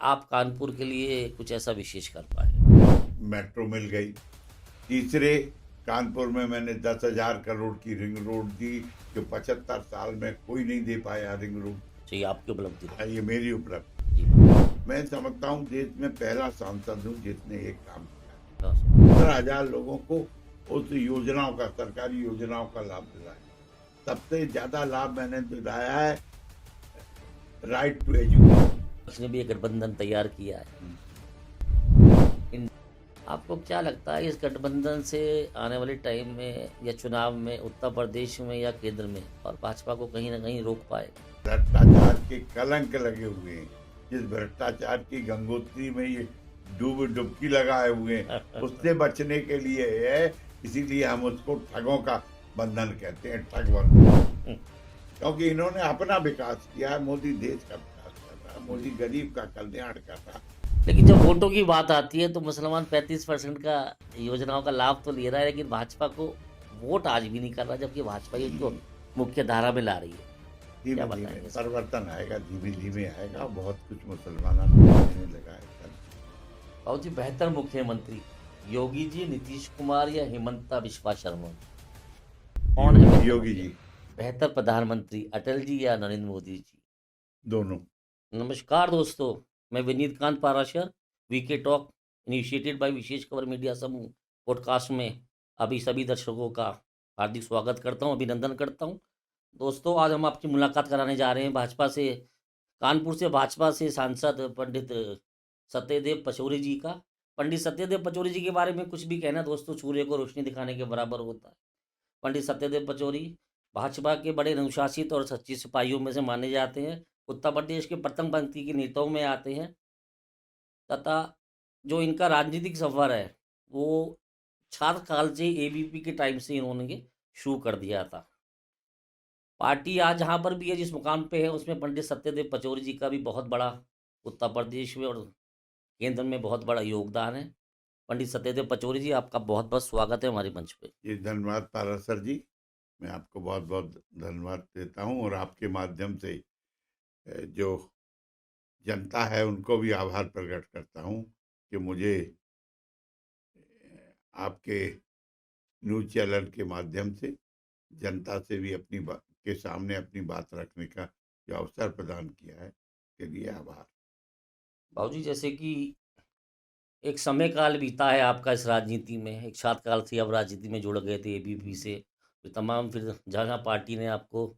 आप कानपुर के लिए कुछ ऐसा विशेष कर पाए? मेट्रो मिल गई। तीसरे, कानपुर में मैंने 10,000 करोड़ की रिंग रोड दी, जो 75 साल में कोई नहीं दे पाया रिंग रोड। जी, आपकी उपलब्धि रही। ये मेरी उपलब्धि। जी। मैं समझता हूँ देश में पहला सांसद हूँ जिसने एक काम किया। हाँ, 15,000 लोगों को उस योजनाओं का, सरकारी योजनाओं का लाभ दिलाया। सबसे ज्यादा लाभ मैंने दिलाया है राइट टू एजुकेशन। उसने भी एक गठबंधन तैयार किया है। आपको क्या लगता है इस गठबंधन से आने वाले टाइम में या चुनाव में उत्तर प्रदेश में या केंद्र में और भाजपा को कहीं ना कहीं रोक पाएगा? भ्रष्टाचार के कलंक लगे हुए हैं। जिस भ्रष्टाचार की गंगोत्री में ये डुबकी लगाए हुए हैं, उससे बचने के लिए है। इसीलिए हम उसको ठगों का बंधन कहते हैं, ठग बंधन। क्योंकि इन्होंने अपना विकास किया, मोदी देश का विकास कर रहा, मोदी गरीब का कल्याण कर रहा। लेकिन जब वोटों की बात आती है तो मुसलमान 35% का योजनाओं का लाभ तो ले रहा है, लेकिन भाजपा को वोट आज भी नहीं कर रहा, जबकि भाजपा ही उनको मुख्य धारा में ला रही है। क्या धीमे धीमे बताएंगे? परिवर्तन आएगा, धीमे धीमे आएगा। बहुत कुछ मुसलमानों को देने लगा है। और जी, बेहतर मुख्यमंत्री योगी जी, नीतीश कुमार या हिमंता बिस्वा शर्मा, कौन है बेहतर योगी जी। बेहतर प्रधानमंत्री, अटल जी या नरेंद्र मोदी जी? दोनों। नमस्कार दोस्तों, मैं Vineet Kant Parashar, VK talk initiated by Vishesh Khabar media समूह पॉडकास्ट में अभी सभी दर्शकों का हार्दिक स्वागत करता हूं, अभिनंदन करता हूं। दोस्तों, आज हम आपकी मुलाकात कराने जा रहे हैं भाजपा से, कानपुर से भाजपा से सांसद पंडित सत्यदेव पचौरी जी का। पंडित सत्यदेव पचौरी जी के बारे में कुछ भी कहना दोस्तों सूर्य को रोशनी दिखाने के बराबर होता है। पंडित सत्यदेव पचौरी भाजपा के बड़े अनुशासित और सच्चे सिपाहियों में से माने जाते हैं। उत्तर प्रदेश के प्रथम पंक्ति के नेताओं में आते हैं तथा जो इनका राजनीतिक सफर है वो छात्र काल से एबीपी के टाइम से इन्होंने शुरू कर दिया था। पार्टी आज जहाँ पर भी है, जिस मुकाम पे है, उसमें पंडित सत्यदेव पचौरी जी का भी बहुत बड़ा उत्तर प्रदेश में और केंद्र में बहुत बड़ा योगदान है। पंडित सत्यदेव पचौरी जी, आपका बहुत बहुत स्वागत है हमारे मंच पे। जी धन्यवाद पारासर जी। मैं आपको बहुत बहुत धन्यवाद देता हूं और आपके माध्यम से जो जनता है उनको भी आभार प्रकट करता हूं कि मुझे आपके न्यूज चैनल के माध्यम से जनता से भी अपनी बात के सामने अपनी बात रखने का जो अवसर प्रदान किया है, के लिए आभार। बाबूजी, जैसे कि एक समय काल बीता है आपका इस राजनीति में, एक छात्र काल से अब राजनीति में जुड़ गए थे एबीपी से, फिर तमाम फिर जहाँ पार्टी ने आपको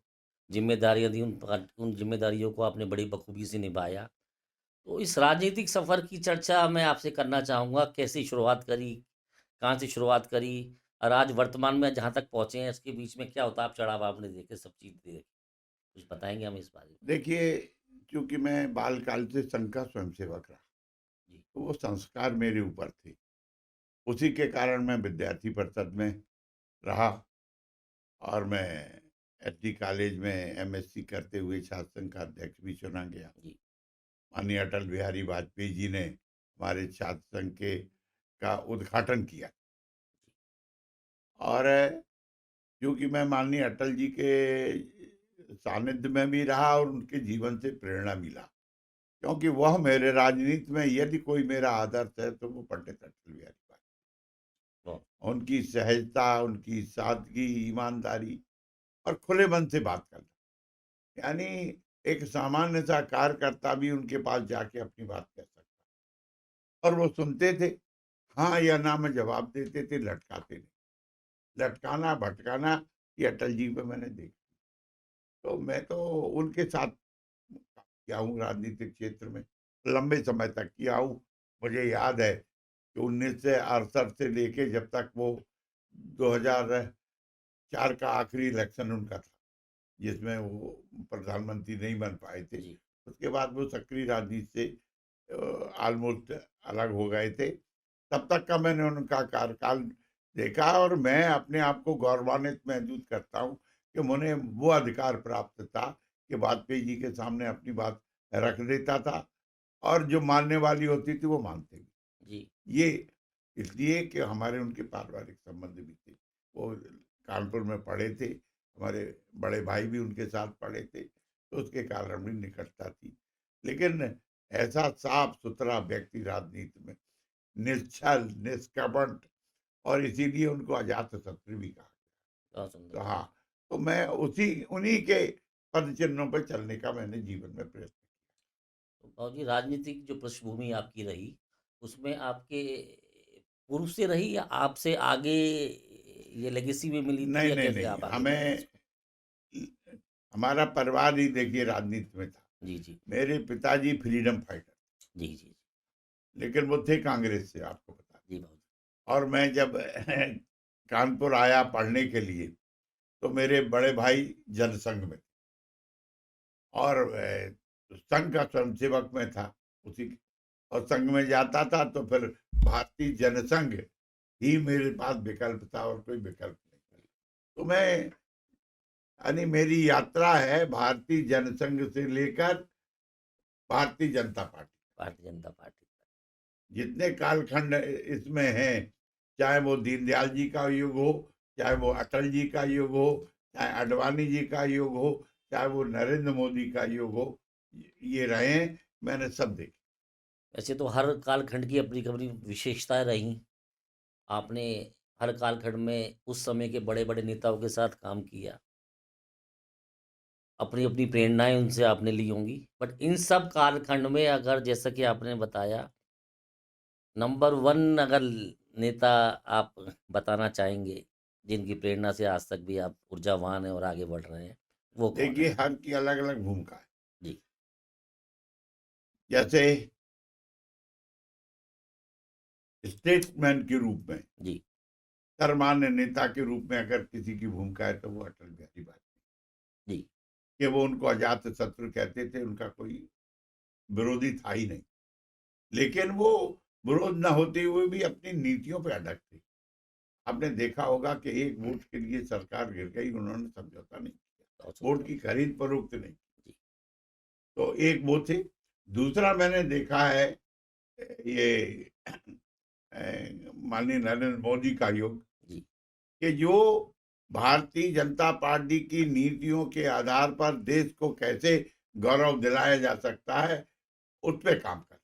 जिम्मेदारियां दी, उन जिम्मेदारियों को आपने बड़ी बखूबी से निभाया। तो इस राजनीतिक सफ़र की चर्चा मैं आपसे करना चाहूँगा, कैसे शुरुआत करी, कहाँ से शुरुआत करी और आज वर्तमान में जहाँ तक पहुँचे हैं, इसके बीच में क्या उतार चढ़ाव आपने देखे, सब चीज़ देखे, कुछ बताएंगे हम इस बारे में? देखिए, चूंकि मैं बालकाल से संघ का स्वयंसेवक रहा, जी। तो वो संस्कार मेरे ऊपर थे। उसी के कारण मैं विद्यार्थी परिषद में रहा और मैं एसडी कॉलेज में एमएससी करते हुए छात्र संघ का अध्यक्ष भी चुना गया। जी। माननीय अटल बिहारी वाजपेयी जी ने हमारे छात्र संघ के का उद्घाटन किया और क्योंकि मैं माननीय अटल जी के सानिध्य में भी रहा और उनके जीवन से प्रेरणा मिला, क्योंकि वह मेरे राजनीति में यदि कोई मेरा आदर्श है तो वो पंडित अटल बिहारी वाह। वाजपेयी। उनकी सहजता, उनकी सादगी, ईमानदारी और खुले मन से बात करना, यानी एक सामान्य सा कार्यकर्ता भी उनके पास जाके अपनी बात कह सकता और वो सुनते थे, हाँ या ना में जवाब देते थे, लटकाते नहीं। लटकाना भटकाना ये अटल जी पे मैंने देखा। तो मैं तो उनके साथ किया हूँ राजनीतिक क्षेत्र में, लंबे समय तक किया हूँ। मुझे याद है कि 1968 से लेके जब तक वो 2004 का आखिरी इलेक्शन उनका था, जिसमें वो प्रधानमंत्री नहीं बन पाए थे, जी। उसके बाद वो सक्रिय राजनीति से ऑलमोस्ट अलग हो गए थे। तब तक का मैंने उनका कार्यकाल देखा और मैं अपने आप को गौरवान्वित महसूस करता हूँ कि मुझे वो अधिकार प्राप्त था कि वाजपेयी जी के सामने अपनी बात रख देता था और जो मानने वाली होती थी वो मानते भी। जी। ये इसलिए कि हमारे उनके पारिवारिक संबंध भी थे। वो कानपुर में पढ़े थे, हमारे बड़े भाई भी उनके साथ पढ़े थे, तो उसके कारण भी निकटता थी। लेकिन ऐसा साफ-सुथरा व्यक्ति राजनीति में, निश्छल, निष्कपट, और इसीलिए उनको अजातशत्रु भी कहा। बहुत सुंदर। तो हाँ, तो मैं उसी उन्हीं के पद चिन्हों पे चलने का मैंने जीवन में प्रयत्न। तो बाबूजी राजनीतिक जो पृष्ठभूमि आपकी रही, उसमें आपके पूर्व से रही या आपसे आगे ये लेगेसी में मिली थी नहीं, या नहीं, कैसे नहीं, आप आगे बढ़े हमें इसको? हमारा परिवार ही देखिए राजनीति में था। जी, जी। मेरे पिताजी फ्रीडम फाइटर, जी, जी। लेकिन वो थे कांग्रेस से, आपको बता जी, दें। बाबूजी। और मैं जब कानपुर आया पढ़ने के लिए, तो मेरे बड़े भाई जनसंघ में थे, और संघ का स्वयंसेवक मैं था उसी, और संघ में जाता था तो फिर भारतीय जनसंघ ही मेरे पास विकल्प था, और कोई विकल्प नहीं था। तो मैं, यानी मेरी यात्रा है भारतीय जनसंघ से लेकर भारतीय जनता पार्टी। भारतीय जनता पार्टी। जितने कालखंड इसमें हैं, चाहे वो दीनदयाल जी का युग हो, चाहे वो अटल जी का युग हो, चाहे आडवाणी जी का युग हो, चाहे वो नरेंद्र मोदी का युग हो, ये रहे हैं, मैंने सब देखे। वैसे तो हर कालखंड की अपनी-अपनी विशेषताएँ रहीं। आपने हर कालखंड में उस समय के बड़े-बड़े नेताओं के साथ काम किया। अपनी-अपनी प्रेरणाएँ उनसे आपने ली होंगी। बट इन सब कालखंड में अगर जैसा कि आपने बताया नंबर 1 अगर नेता आप बताना चाहेंगे, जिनकी प्रेरणा से आज तक भी आप ऊर्जावान हैं और आगे बढ़ रहे हैं, वो कौन देखिए है? हर की अलग अलग भूमिका है। जी, जैसे स्टेट्समैन के रूप में, जी, सर्वमान्य नेता के रूप में अगर किसी की भूमिका है तो वो अटल बिहारी वाजपेयी, जी। कि वो उनको अजात शत्रु कहते थे, उनका कोई विरोधी था ही नहीं, लेकिन वो विरोध न होते हुए भी अपनी नीतियों पे अड़ग थे। आपने देखा होगा कि एक वोट के लिए सरकार गिर गई, उन्होंने समझौता नहीं किया, बहुत वोट सुंदर। की खरीद फरोख्त नहीं की। जी, तो एक वो थे। दूसरा मैंने देखा है, ये माननीय नरेंद्र मोदी का युग, जी, कि जो भारतीय जनता पार्टी की नीतियों के आधार पर देश को कैसे गौरव दिलाया जा सकता है, उस पे काम कर,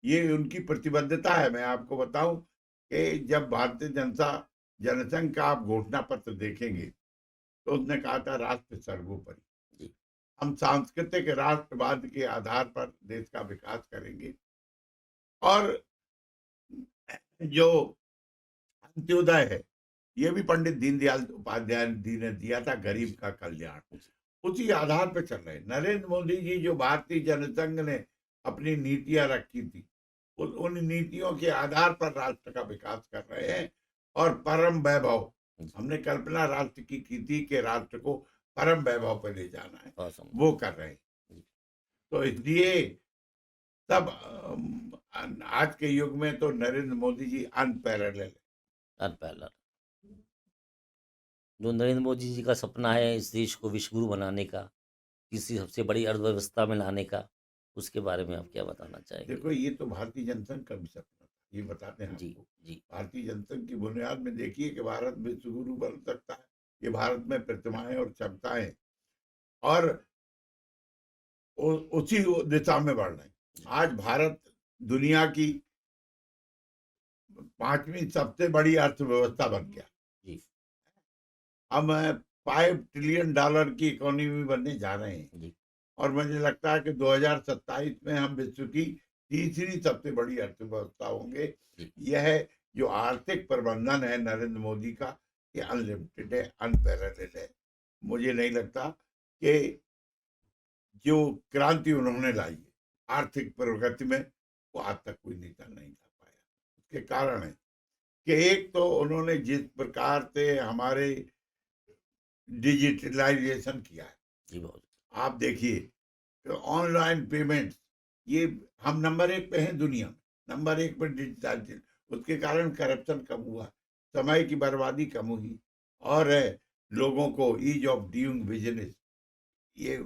ये उनकी प्रतिबद्धता है। मैं आपको बताऊं कि जब भारतीय जनता जनसंघ का आप घोषणा पत्र देखेंगे, तो उसने कहा था राष्ट्र सर्वोपरि, जी, हम सांस्कृतिक राष्ट्रवाद के आधार पर देश का विकास करेंगे, और जो अंत्योदय है, ये भी पंडित दीनदयाल उपाध्याय जी ने दिया था, गरीब जी, का कल्याण, जी, उसी आधार पर चल रहे हैं। नरेंद्र मोदी जी जो भारतीय जनसंघ ने अपनी नीतियां रखी थी, उन नीतियों के आधार पर राष्ट्र का विकास कर रहे हैं, और परम वैभव, जी, हमने कल्पना राष्ट्र की थी कि राष्ट्र को परम वैभव पर ले जाना है, बहुत सुंदर। वो कर रहे हैं। जी, तो इसलिए तब आज के युग में तो नरेंद्र मोदी जी अनपैरेलल है। अनपैरेलल। जो नरेंद्र मोदी जी का सपना है इस देश को विश्व गुरु बनाने का, किसी सबसे बड़ी अर्थव्यवस्था में लाने का, उसके बारे में आप क्या बताना चाहेंगे? देखो, ये तो भारतीय जनसंघ का भी सपना था, ये बताते हैं जी, आपको। जी, भारतीय जनसंघ की बुनियाद में देखिए कि भारत विश्व गुरु बन सकता है, ये भारत में प्रतिमाएं और क्षमताएं, और उसी दिशा में बढ़ रहे हैं। जी, आज भारत दुनिया की 5वीं सबसे बड़ी अर्थव्यवस्था बन गया। जी, हम $5 ट्रिलियन की इकोनॉमी बनने जा रहे हैं, जी, और मुझे लगता है कि 2027 में हम विश्व की तीसरी सबसे बड़ी अर्थव्यवस्था होंगे। जी, यह जो आर्थिक प्रबंधन है नरेंद्र मोदी का, ये अनलिमिटेड है, अनपैरेलल है। मुझे नहीं लगता कि जो क्रांति उन्होंने लाई है आर्थिक प्रगति में, वो आज तक कोई नेता नहीं ला पाया। उसके कारण है कि एक तो उन्होंने जिस प्रकार से हमारे डिजिटलाइजेशन किया है, जी, बहुत आप देखिए ऑनलाइन पेमेंट्स, ये हम नंबर 1 पे हैं दुनिया में, नंबर 1 पे डिजिटल, उसके कारण करप्शन कम हुआ, समय की बर्बादी कम हुई, और लोगों को ईज ऑफ डूइंग बिजनेस, ये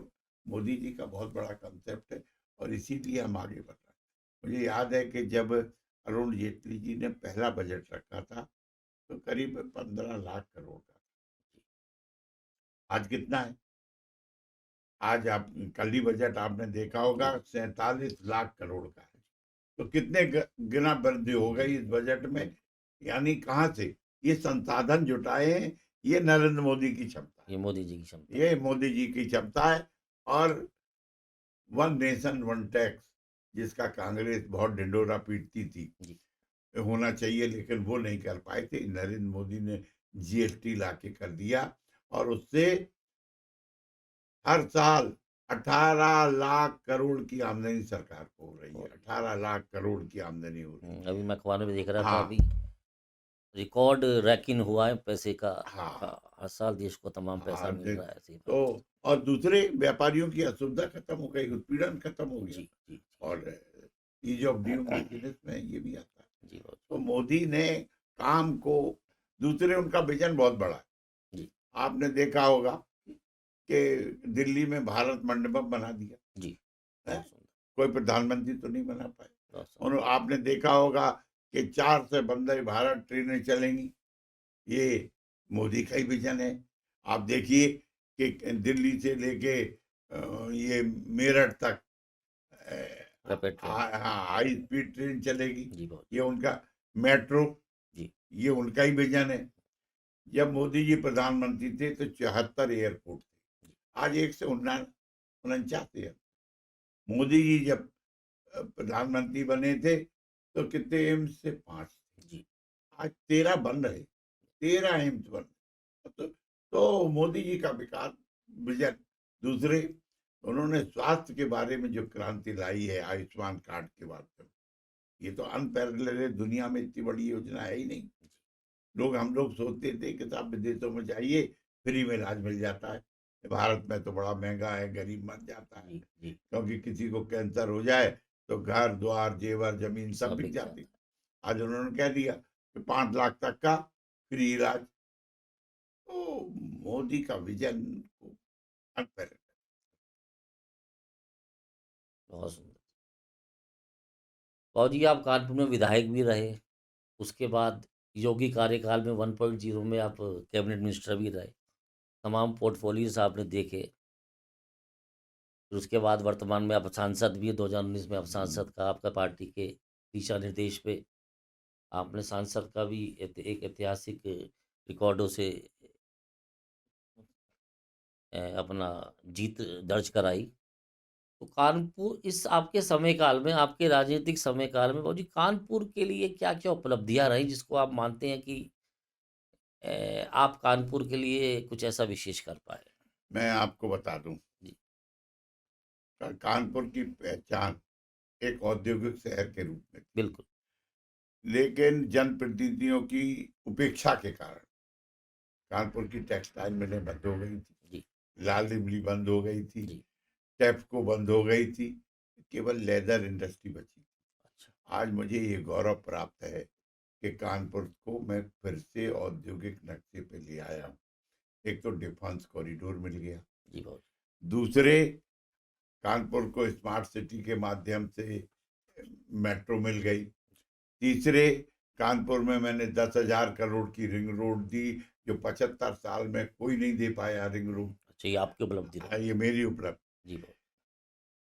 मोदी जी का बहुत बड़ा कंसेप्ट है, और इसीलिए हम आगे बढ़ रहे हैं। मुझे याद है कि जब अरुण जेटली जी ने पहला बजट रखा था, तो करीब 15 लाख करोड़ का था। आज कितना है? आज आप कल ही बजट आपने देखा होगा, 47 लाख करोड़ का है। तो कितने गुना वृद्धि हो गई इस बजट में। यानी कहाँ से ये संसाधन जुटाए हैं, ये नरेंद्र मोदी की क्षमता ये मोदी जी की क्षमता है, ये मोदी जी की क्षमता है। और वन नेशन वन टैक्स, जिसका कांग्रेस बहुत ढिंढोरा पीटती थी, जी। होना चाहिए, लेकिन वो नहीं कर पाए थे। नरेंद्र मोदी ने जीएसटी लाके कर दिया, और उससे हर साल 18 लाख करोड़ की आमदनी सरकार को हो रही है। 18 लाख करोड़ की आमदनी हो रही है। अभी मैं अखबार में देख रहा था, हाँ, अभी रिकॉर्ड रैकिंग हुआ है पैसे का। हाँ, हर साल देश को तमाम पैसा हाँ। मिल रहा है, ऐसी बात तो और दूसरे व्यापारियों की असुविधा खत्म हो गई, उत्पीड़न खत्म हो है। गया। जी जी और ईज ऑफ डूइंग बिजनेस में ये भी आता है। जी बहुत तो मोदी ने काम को, दूसरे उनका विजन बहुत बड़ा है। जी आपने देखा होगा कि दिल्ली में भारत मंडपम बना दिया जी है। बहुत सुंदर, कोई प्रधानमंत्री तो नहीं बना पाए। बहुत और सुंदर। आपने देखा होगा कि 4 से वंदे भारत ट्रेनें चलेंगी, ये मोदी का ही विजन है। आप देखिए कि दिल्ली से लेके ये मेरठ तक rapid train. High speed train चलेगी। जी बहुत। ये उनका मेट्रो, जी ये उनका ही विजन है। जब मोदी जी प्रधानमंत्री थे तो 74 एयरपोर्ट थे, आज 149 एयरपोर्ट। मोदी जी जब प्रधानमंत्री बने थे तो कितने एम्स से 5 थे, जी आज 13 बन रहे, 13 एम्स बन रहे। तो मोदी जी का विकास विजन। दूसरे, उन्होंने स्वास्थ्य के बारे में जो क्रांति लाई है आयुष्मान कार्ड के माध्यम, ये तो अनपैरेलल है, दुनिया में इतनी बड़ी योजना है ही नहीं। हम लोग सोचते थे कि साहब विदेशों में जाइए, फ्री में इलाज मिल जाता है, भारत में तो बड़ा महंगा है, गरीब मर जाता है। जी जी क्योंकि किसी को कैंसर हो जाए तो घर द्वार जेवर जमीन सब सब बिक बिक जाता जाती। है। आज उन्होंने कह दिया कि 5 लाख तक का फ्री इलाज। तो मोदी का विजन अनपैरेलल। बहुत सुंदर। और जी आप कानपुर में विधायक भी रहे, उसके बाद योगी कार्यकाल में 1.0 में आप कैबिनेट मिनिस्टर भी रहे, तमाम पोर्टफोलियोज आपने देखे। फिर उसके बाद वर्तमान में आप सांसद भी हैं, 2019 में आप सांसद का, आपका पार्टी के दिशा निर्देश पे आपने सांसद का भी एक ऐतिहासिक रिकॉर्डों से अपना जीत दर्ज कराई। तो कानपुर इस आपके समय काल में, आपके राजनीतिक समय काल में बाबूजी कानपुर के लिए क्या-क्या उपलब्धियाँ रही जिसको आप मानते हैं कि आप कानपुर के लिए कुछ ऐसा विशेष कर पाए? मैं आपको बता दूं, जी, कानपुर की पहचान एक औद्योगिक शहर के रूप में थी, बिल्कुल। लेकिन जनप्रतिनिधियों की उपेक्षा के कारण कानपुर की टेक्सटाइल मिलें बंद हो गई थी, जी, लाल इमली बंद हो गई थी, जी। टेप्को बंद हो गई थी, केवल लेदर इंडस्ट्री बची। अच्छा, आज मुझे ये गौरव प्राप्त है कि कानपुर को मैं फिर से औद्योगिक नक्शे पे ले आया हूँ। एक तो डिफेंस कॉरिडोर मिल गया, जी बहुत। दूसरे कानपुर को स्मार्ट सिटी के माध्यम से मेट्रो मिल गई, तीसरे कानपुर में मैंने 10,000 करोड़ की रिंग रोड दी, जो 75 साल में कोई नहीं दे पाया रिंग रोड। अच्छा, ये आपकी उपलब्धि रही। ये मेरी उपलब्धि। जी बहुत।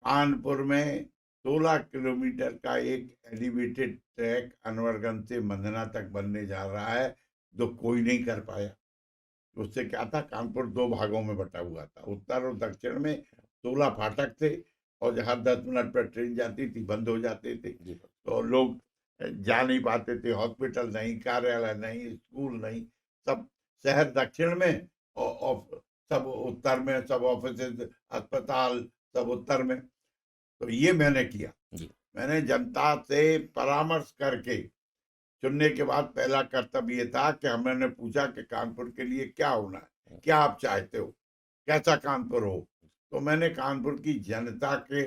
कानपुर में 16 किलोमीटर का एक एलिवेटेड ट्रैक अनवरगंज से मंदना तक बनने जा रहा है, जो कोई नहीं कर पाया। उससे क्या था, कानपुर 2 भागों में बटा हुआ था, उत्तर और दक्षिण में 16 फाटक थे, और हर 10 मिनट पर ट्रेन जाती थी, बंद हो जाते थे। जी बहुत। तो लोग जा नहीं पाते थे, हॉस्पिटल नहीं, कार्यालय नहीं, स्कूल नहीं, सब शहर दक्षिण में, और सब उत्तर में, सब ऑफिस, अस्पताल सब उत्तर में। तो ये मैंने किया। जी, मैंने जनता से परामर्श करके चुनने के बाद पहला कर्तव्य ये था कि हमने पूछा कि कानपुर के लिए क्या होना है, क्या आप चाहते हो, कैसा कानपुर हो। तो मैंने कानपुर की जनता के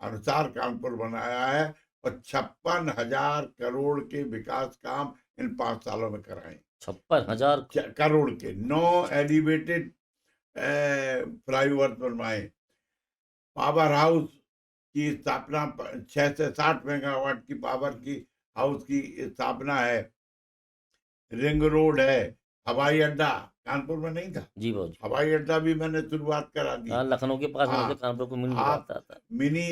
अनुसार कानपुर बनाया है, और 56,000 करोड़ के विकास काम इन 5 सालों में कराए। 56,000 करोड़ के 9 एलिवेटेड फ्लाईओवर बनवाए, पावर हाउस की स्थापना, 6 से 60 मेगावाट की पावर की हाउस की स्थापना है, रिंग रोड है, हवाई अड्डा कानपुर में नहीं था, जी बाबूजी। हवाई अड्डा भी मैंने शुरुआत करा दी। हाँ, लखनऊ के पास में से हाँ, कानपुर को मिल आप जाता था। मिनी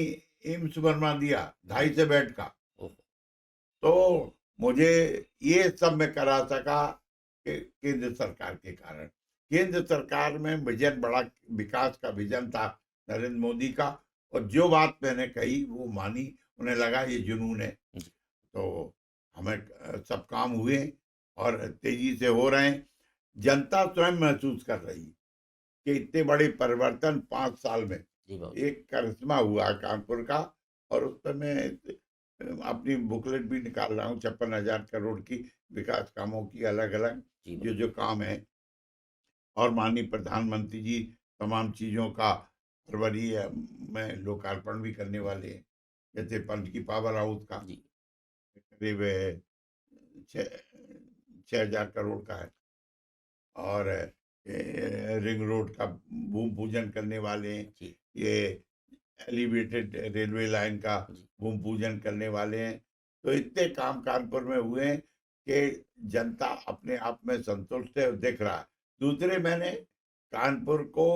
एम्स बनवा दिया जी। 2.5 बेड का। ओहो! तो मुझे ये सब मैं करा सका केंद्र सरकार के कारण। केंद्र सरकार में विजन बड़ा विकास का विजन था नरेंद्र मोदी का, और जो बात मैंने कही वो मानी, उन्हें लगा ये जुनून है। जी। तो हमें सब काम हुए और तेजी से हो रहे हैं। जनता स्वयं महसूस कर रही है कि इतने बड़े परिवर्तन 5 साल में जी बाबूजी। एक करिश्मा हुआ है कानपुर का। और उस पर मैं अपनी बुकलेट भी निकाल रहा हूँ 56,000 करोड़ की विकास कामों की, अलग अलग जी जो बाबूजी। जो काम है। और माननीय प्रधानमंत्री जी तमाम चीज़ों का फरवरी में लोकार्पण भी करने वाले हैं। जैसे पंच की पावर हाउस का जी। करीब 6,000 करोड़ का है। और रिंग रोड का भूमि पूजन करने वाले हैं। जी। ये एलिवेटेड रेलवे लाइन का जी। भूमि पूजन करने वाले हैं। तो इतने काम कानपुर में हुए हैं कि जनता अपने आप में संतुष्ट है और दिख रहा है। दूसरे, मैंने कानपुर को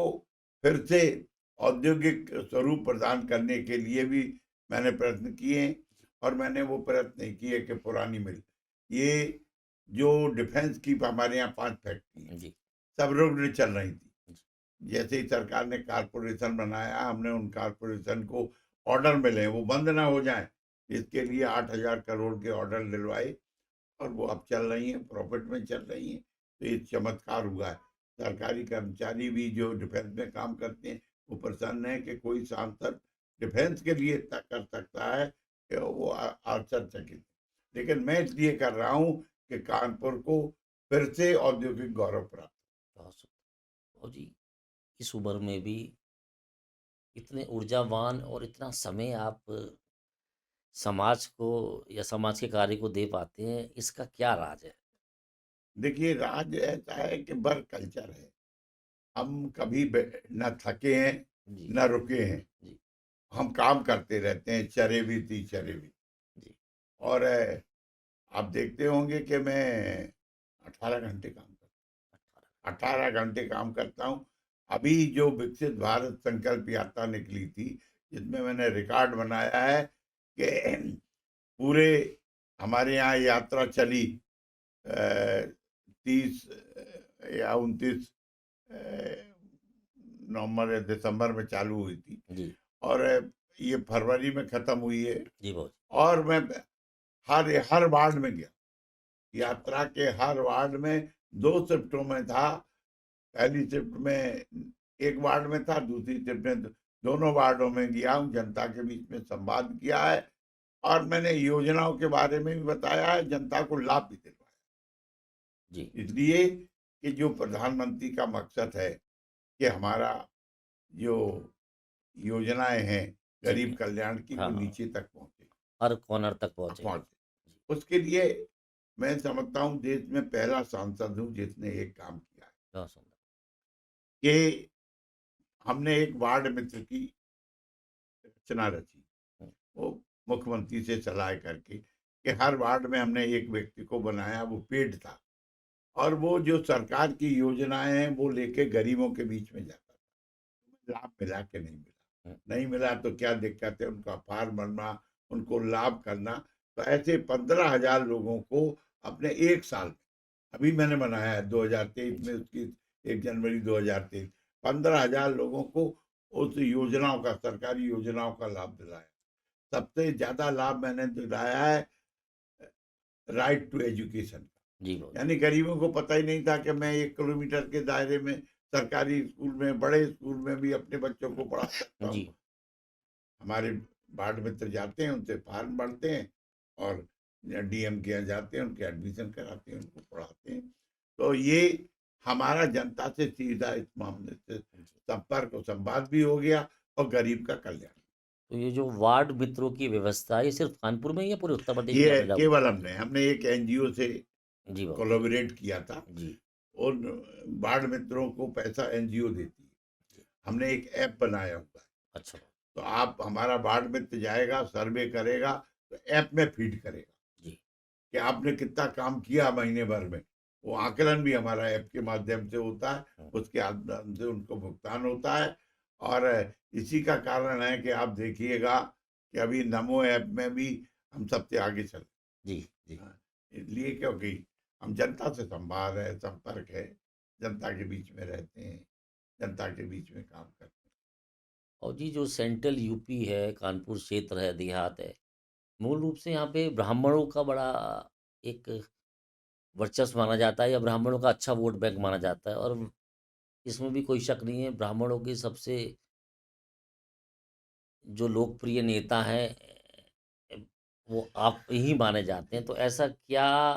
फिर से औद्योगिक स्वरूप प्रदान करने के लिए भी मैंने प्रयत्न किए हैं। और मैंने वो प्रयत्न नहीं किए कि पुरानी मिल, ये जो डिफेंस की हमारे यहाँ 5 फैक्ट्री है, जी। सब रोड चल रही थी। जी। जैसे ही सरकार ने कारपोरेशन बनाया, हमने उन कारपोरेशन को ऑर्डर मिले, वो बंद ना हो जाएं, इसके लिए 8,000 करोड़ के ऑर्डर दिलवाए। और वो अब चल रही हैं, प्रॉफिट में चल रही हैं। तो ये चमत्कार हुआ है। सरकारी कर्मचारी भी जो डिफेंस में काम करते हैं, वो प्रसन्न है कि कोई सांसद डिफेंस के लिए इतना कर सकता है कि वो आश्चर्यचकित। लेकिन मैं इसलिए कर रहा हूँ कि कानपुर को फिर से औद्योगिक गौरव प्राप्त। बहुत सुंदर। बाबूजी, इस उम्र में भी इतने ऊर्जावान और इतना समय आप समाज को या समाज के कार्य को दे पाते हैं, इसका क्या राज है? देखिए, राज ऐसा है कि वर्क कल्चर है। हम कभी न थके हैं, जी। न रुके हैं। जी। हम काम करते रहते हैं, चरे भी थी चरे भी। जी। और आप देखते होंगे कि मैं 18 घंटे काम करता 18 घंटे काम करता हूँ। अभी जो विकसित भारत संकल्प यात्रा निकली थी, जिसमें मैंने रिकॉर्ड बनाया है कि पूरे हमारे यहाँ यात्रा चली 30 या 29 नवंबर या दिसंबर में चालू हुई थी। जी। और ये फरवरी में खत्म हुई है। जी बाबूजी। और मैं हर हर वार्ड में गया, क्या बात! यात्रा के हर वार्ड में 2 शिफ्टों में था। पहली शिफ्ट में एक वार्ड में था, दूसरी शिफ्ट में दोनों वार्डों में गया हूँ, जनता के बीच में संवाद किया है। और मैंने योजनाओं के बारे में भी बताया है, जनता को लाभ भी दिलवाया। जी। इसलिए कि जो प्रधानमंत्री का मकसद है कि हमारा जो योजनाएं हैं ठीक गरीब है। कल्याण की, वो हाँ, हाँ। नीचे तक पहुंचे हर कॉर्नर तक पहुँचे। पहुंचे। जी। उसके लिए मैं समझता हूँ देश में पहला सांसद हूँ जिसने एक काम किया है बहुत सुंदर। कि हमने एक वार्ड मित्र की रचना रची। हुँ। वो मुख्यमंत्री से सलाह करके कि हर वार्ड में हमने एक व्यक्ति को बनाया, वो पेड था। और वो जो सरकार की योजनाएं हैं वो लेके गरीबों के बीच में जाता था। लाभ मिला कि नहीं मिला, हुँ। नहीं मिला तो क्या दिक्कत है, उनका फॉर्म भरना, उनको लाभ करना। तो ऐसे 15,000 लोगों को अपने एक साल में, अभी मैंने बनाया है 2023 में, जी। उसकी 1 जनवरी 2023, 15,000 लोगों को उस योजनाओं का, सरकारी योजनाओं का लाभ दिलाया। सबसे ज्यादा लाभ मैंने दिलाया है राइट टू एजुकेशन। जी बाबूजी। यानी गरीबों को पता ही नहीं था कि मैं 1 किलोमीटर के दायरे में सरकारी स्कूल में, बड़े स्कूल में भी अपने बच्चों को पढ़ा सकता जी। हूँ। हमारे वार्ड मित्र जाते हैं, उनसे फॉर्म भरते हैं और डीएम के यहाँ जाते हैं, उनके एडमिशन कराते हैं, उनको पढ़ाते हैं। तो ये हमारा जनता से सीधा इस मामले से जी। संपर्क और संवाद भी हो गया, और गरीब का कल्याण। तो ये जो वार्ड मित्रों की व्यवस्था है, ये सिर्फ़ कानपुर में ही या पूरे उत्तर प्रदेश में ये आपने लागू केवल की? हमने एक एनजीओ से जी बाबूजी। कोलैबोरेट किया था। जी। उन वार्ड मित्रों को पैसा एनजीओ देती है। जी। हमने एक ऐप बनाया हुआ है। अच्छा। तो आप, हमारा वार्ड मित्र जाएगा, सर्वे करेगा, तो ऐप में फीड करेगा जी। कि आपने कितना काम किया महीने भर में। वो आकलन भी हमारा ऐप के माध्यम से होता है, हाँ, उसके माध्यम से उनको भुगतान होता है। और इसी का कारण है कि आप देखिएगा कि अभी नमो ऐप में भी हम सबसे आगे चल जी, जी। हाँ, इसलिए क्योंकि हम जनता से संवाद है, संपर्क है, जनता के बीच में रहते हैं, जनता के बीच में काम करते हैं। और जी जो सेंट्रल यूपी है, कानपुर क्षेत्र है, देहात है, मूल रूप से यहाँ पे ब्राह्मणों का बड़ा एक वर्चस्व माना जाता है या ब्राह्मणों का अच्छा वोट बैंक माना जाता है और इसमें भी कोई शक नहीं है ब्राह्मणों के सबसे जो लोकप्रिय नेता हैं वो आप ही माने जाते हैं। तो ऐसा क्या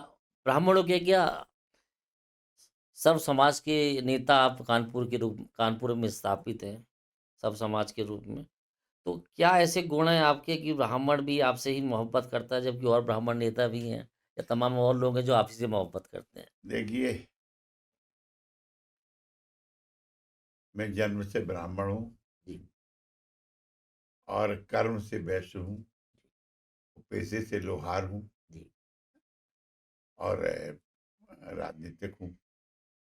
ब्राह्मणों के क्या सर्व समाज के नेता आप कानपुर में स्थापित हैं, सब समाज के रूप में। तो क्या ऐसे गुण हैं आपके कि ब्राह्मण भी आपसे ही मोहब्बत करता है जबकि और ब्राह्मण नेता भी हैं या तमाम और लोग हैं जो आप ही से मोहब्बत करते हैं? देखिए, मैं जन्म से ब्राह्मण हूँ जी, और कर्म से वैश्य हूँ, पेशे से लोहार हूँ जी, और राजनीतिक हूँ।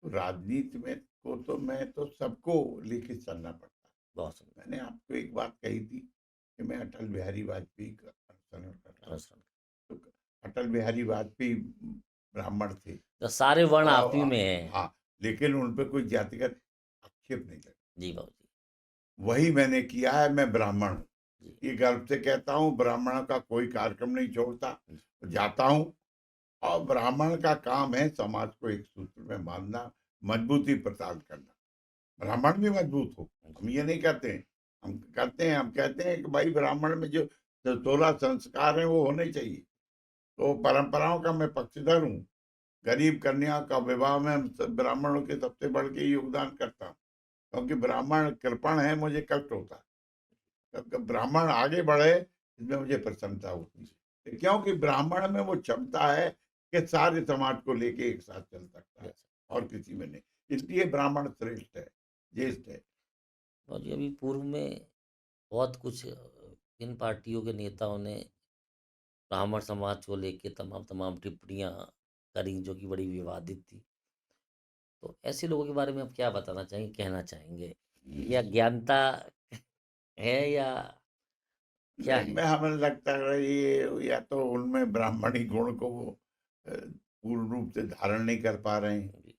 तो राजनीति में को तो मैं तो सबको लेके चलना पड़ता है। बहुत सुंदर। मैंने आपको एक बात कही थी कि मैं अटल बिहारी वाजपेयी का अनुसरण कर रहा हूँ। अनुसरण तो अटल बिहारी वाजपेयी ब्राह्मण थे तो सारे वर्ण आप ही और में हैं। हाँ, लेकिन उन पे कोई जातिगत आक्षेप नहीं लगा। जी बाबू जी। वही मैंने किया है, मैं ब्राह्मण हूँ। जी, ये गर्व से कहता हूँ, ब्राह्मण का कोई कार्यक्रम नहीं छोड़ता, जी, जाता हूँ। और ब्राह्मण का काम है समाज को एक सूत्र में बांधना, मजबूती प्रदान करना। ब्राह्मण भी मजबूत हो, हम जी, ये नहीं कहते हैं। हम कहते हैं कि भाई ब्राह्मण में जो 16 संस्कार हैं वो होने चाहिए। तो परंपराओं का मैं पक्षधर हूँ। गरीब कन्या का विवाह में हम सब ब्राह्मणों के सबसे बढ़ के योगदान करता हूँ, क्योंकि ब्राह्मण कृपण है, मुझे कष्ट होता है। जब ब्राह्मण आगे बढ़े, इसमें मुझे प्रसन्नता होती जी, है, क्योंकि ब्राह्मण में वो क्षमता है कि सारे समाज को लेके एक साथ चल सकता है, यस। और किसी में नहीं। इसलिए ब्राह्मण श्रेष्ठ है, ज्येष्ठ है। और जी अभी पूर्व में बहुत कुछ इन पार्टियों के नेताओं ने ब्राह्मण समाज को लेके तमाम तमाम टिप्पणियां करी जो कि बड़ी विवादित थी। तो ऐसे लोगों के बारे में आप क्या बताना चाहेंगे, कहना चाहेंगे? या ज्ञानता है या क्या नहीं, है? मैं हमें लगता है ये या तो उनमें ब्राह्मणी गुण को वो पूर्ण रूप से धारण नहीं कर पा रहे हैं, जी,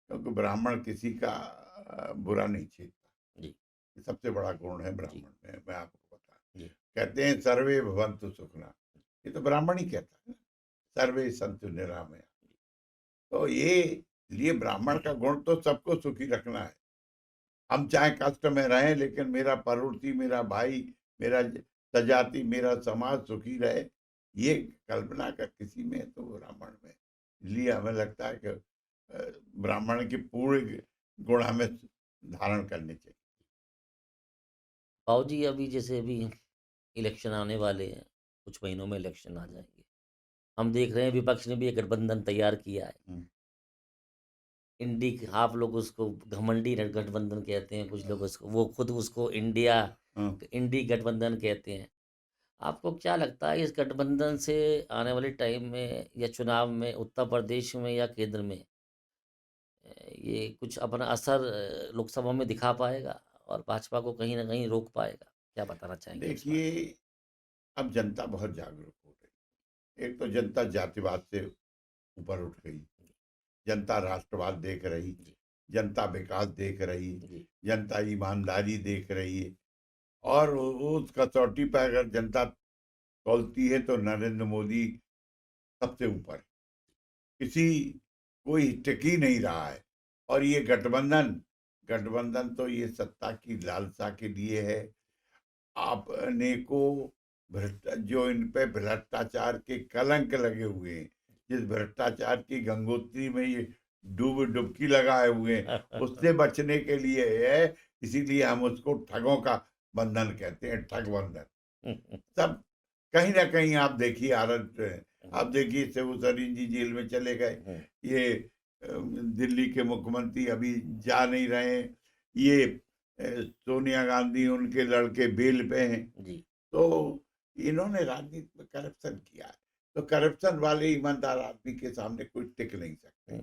क्योंकि ब्राह्मण किसी का बुरा नहीं छेड़ता। जी, ये सबसे बड़ा गुण है जी, ब्राह्मण में, मैं आपको बता। जी, कहते हैं सर्वे भवन्तु सुखिनः, ये तो ब्राह्मण ही कहता है ना, सर्वे सन्तु निरामया। तो ये लिए ब्राह्मण का गुण तो सबको सुखी रखना है। हम चाहे कष्ट में रहें, लेकिन मेरा पड़ोसी, मेरा भाई, मेरा सजाति, मेरा समाज सुखी रहे, ये कल्पना का किसी में तो ब्राह्मण में। इसलिए हमें लगता है कि ब्राह्मण की पूरे गुण हमें धारण करने चाहिए। बाबू जी अभी जैसे अभी इलेक्शन आने वाले हैं, कुछ महीनों में इलेक्शन आ जाएंगे। हम देख रहे हैं विपक्ष ने भी एक गठबंधन तैयार किया है। हम्म, इंडी आप लोग उसको घमंडी गठबंधन कहते हैं, कुछ लोग उसको वो खुद उसको इंडिया हाँ। इंडी गठबंधन कहते हैं। आपको क्या लगता है इस गठबंधन से आने वाले टाइम में या चुनाव में उत्तर प्रदेश में या केंद्र में ये कुछ अपना असर लोकसभा में दिखा पाएगा और भाजपा को कहीं ना कहीं रोक पाएगा? क्या बताना चाहेंगे इस बारे देखिए, अब जनता बहुत जागरूक हो गई। एक तो जनता जातिवाद से ऊपर उठ गई, जनता राष्ट्रवाद देख रही, में? जी, जनता विकास देख रही, जी, जनता ईमानदारी देख रही है। और उस कसौटी पर अगर जनता तौलती है तो नरेंद्र मोदी सबसे ऊपर है। किसी कोई टिक ही नहीं रहा है। और ये गठबंधन गठबंधन तो ये सत्ता की लालसा के लिए है। आपने को जो इन पे भ्रष्टाचार के कलंक लगे हुए हैं, जिस भ्रष्टाचार की गंगोत्री में ये डुबकी लगाए हुए हैं, उससे बचने के लिए है। इसीलिए हम उसको ठगों का बंधन कहते हैं, ठग बंधन। सब कहीं ना कहीं आप देखिए आरत आप देखिए शिबू सोरेन जी जेल में चले गए। ये दिल्ली के मुख्यमंत्री अभी जा नहीं रहे हैं। ये सोनिया गांधी उनके लड़के बेल पे हैं। जी, तो इन्होंने राजनीति में करप्शन किया है। तो करप्शन वाले ईमानदार आदमी के सामने कोई टिक नहीं सकते।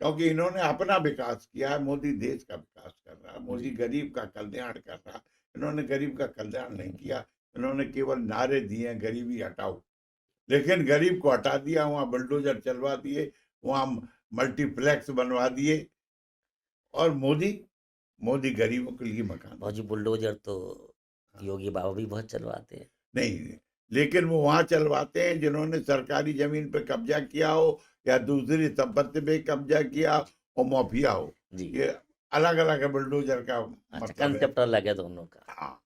क्योंकि इन्होंने अपना विकास किया है, मोदी देश का विकास कर रहा है, मोदी जी। गरीब का कल्याण कर रहा है। इन्होंने गरीब का कल्याण नहीं किया, इन्होंने केवल नारे दिए हैं गरीबी हटाओ, लेकिन गरीब को हटा दिया, वहाँ बुलडोजर चलवा दिए, वहाँ मल्टीप्लेक्स बनवा दिए। और मोदी मोदी गरीबों के लिए मकान बाबूजी बुलडोजर तो हाँ, योगी बाबा भी बहुत चलवाते हैं। नहीं, लेकिन वो वहाँ चलवाते हैं जिन्होंने सरकारी जमीन पे कब्जा किया हो या दूसरी संपत्ति पे कब्जा किया हो, माफिया हो। जी। ये अलग-अलग है बुलडोजर का अच्छा, मतलब है। कंसेप्ट अलग है दोनों का। हाँ,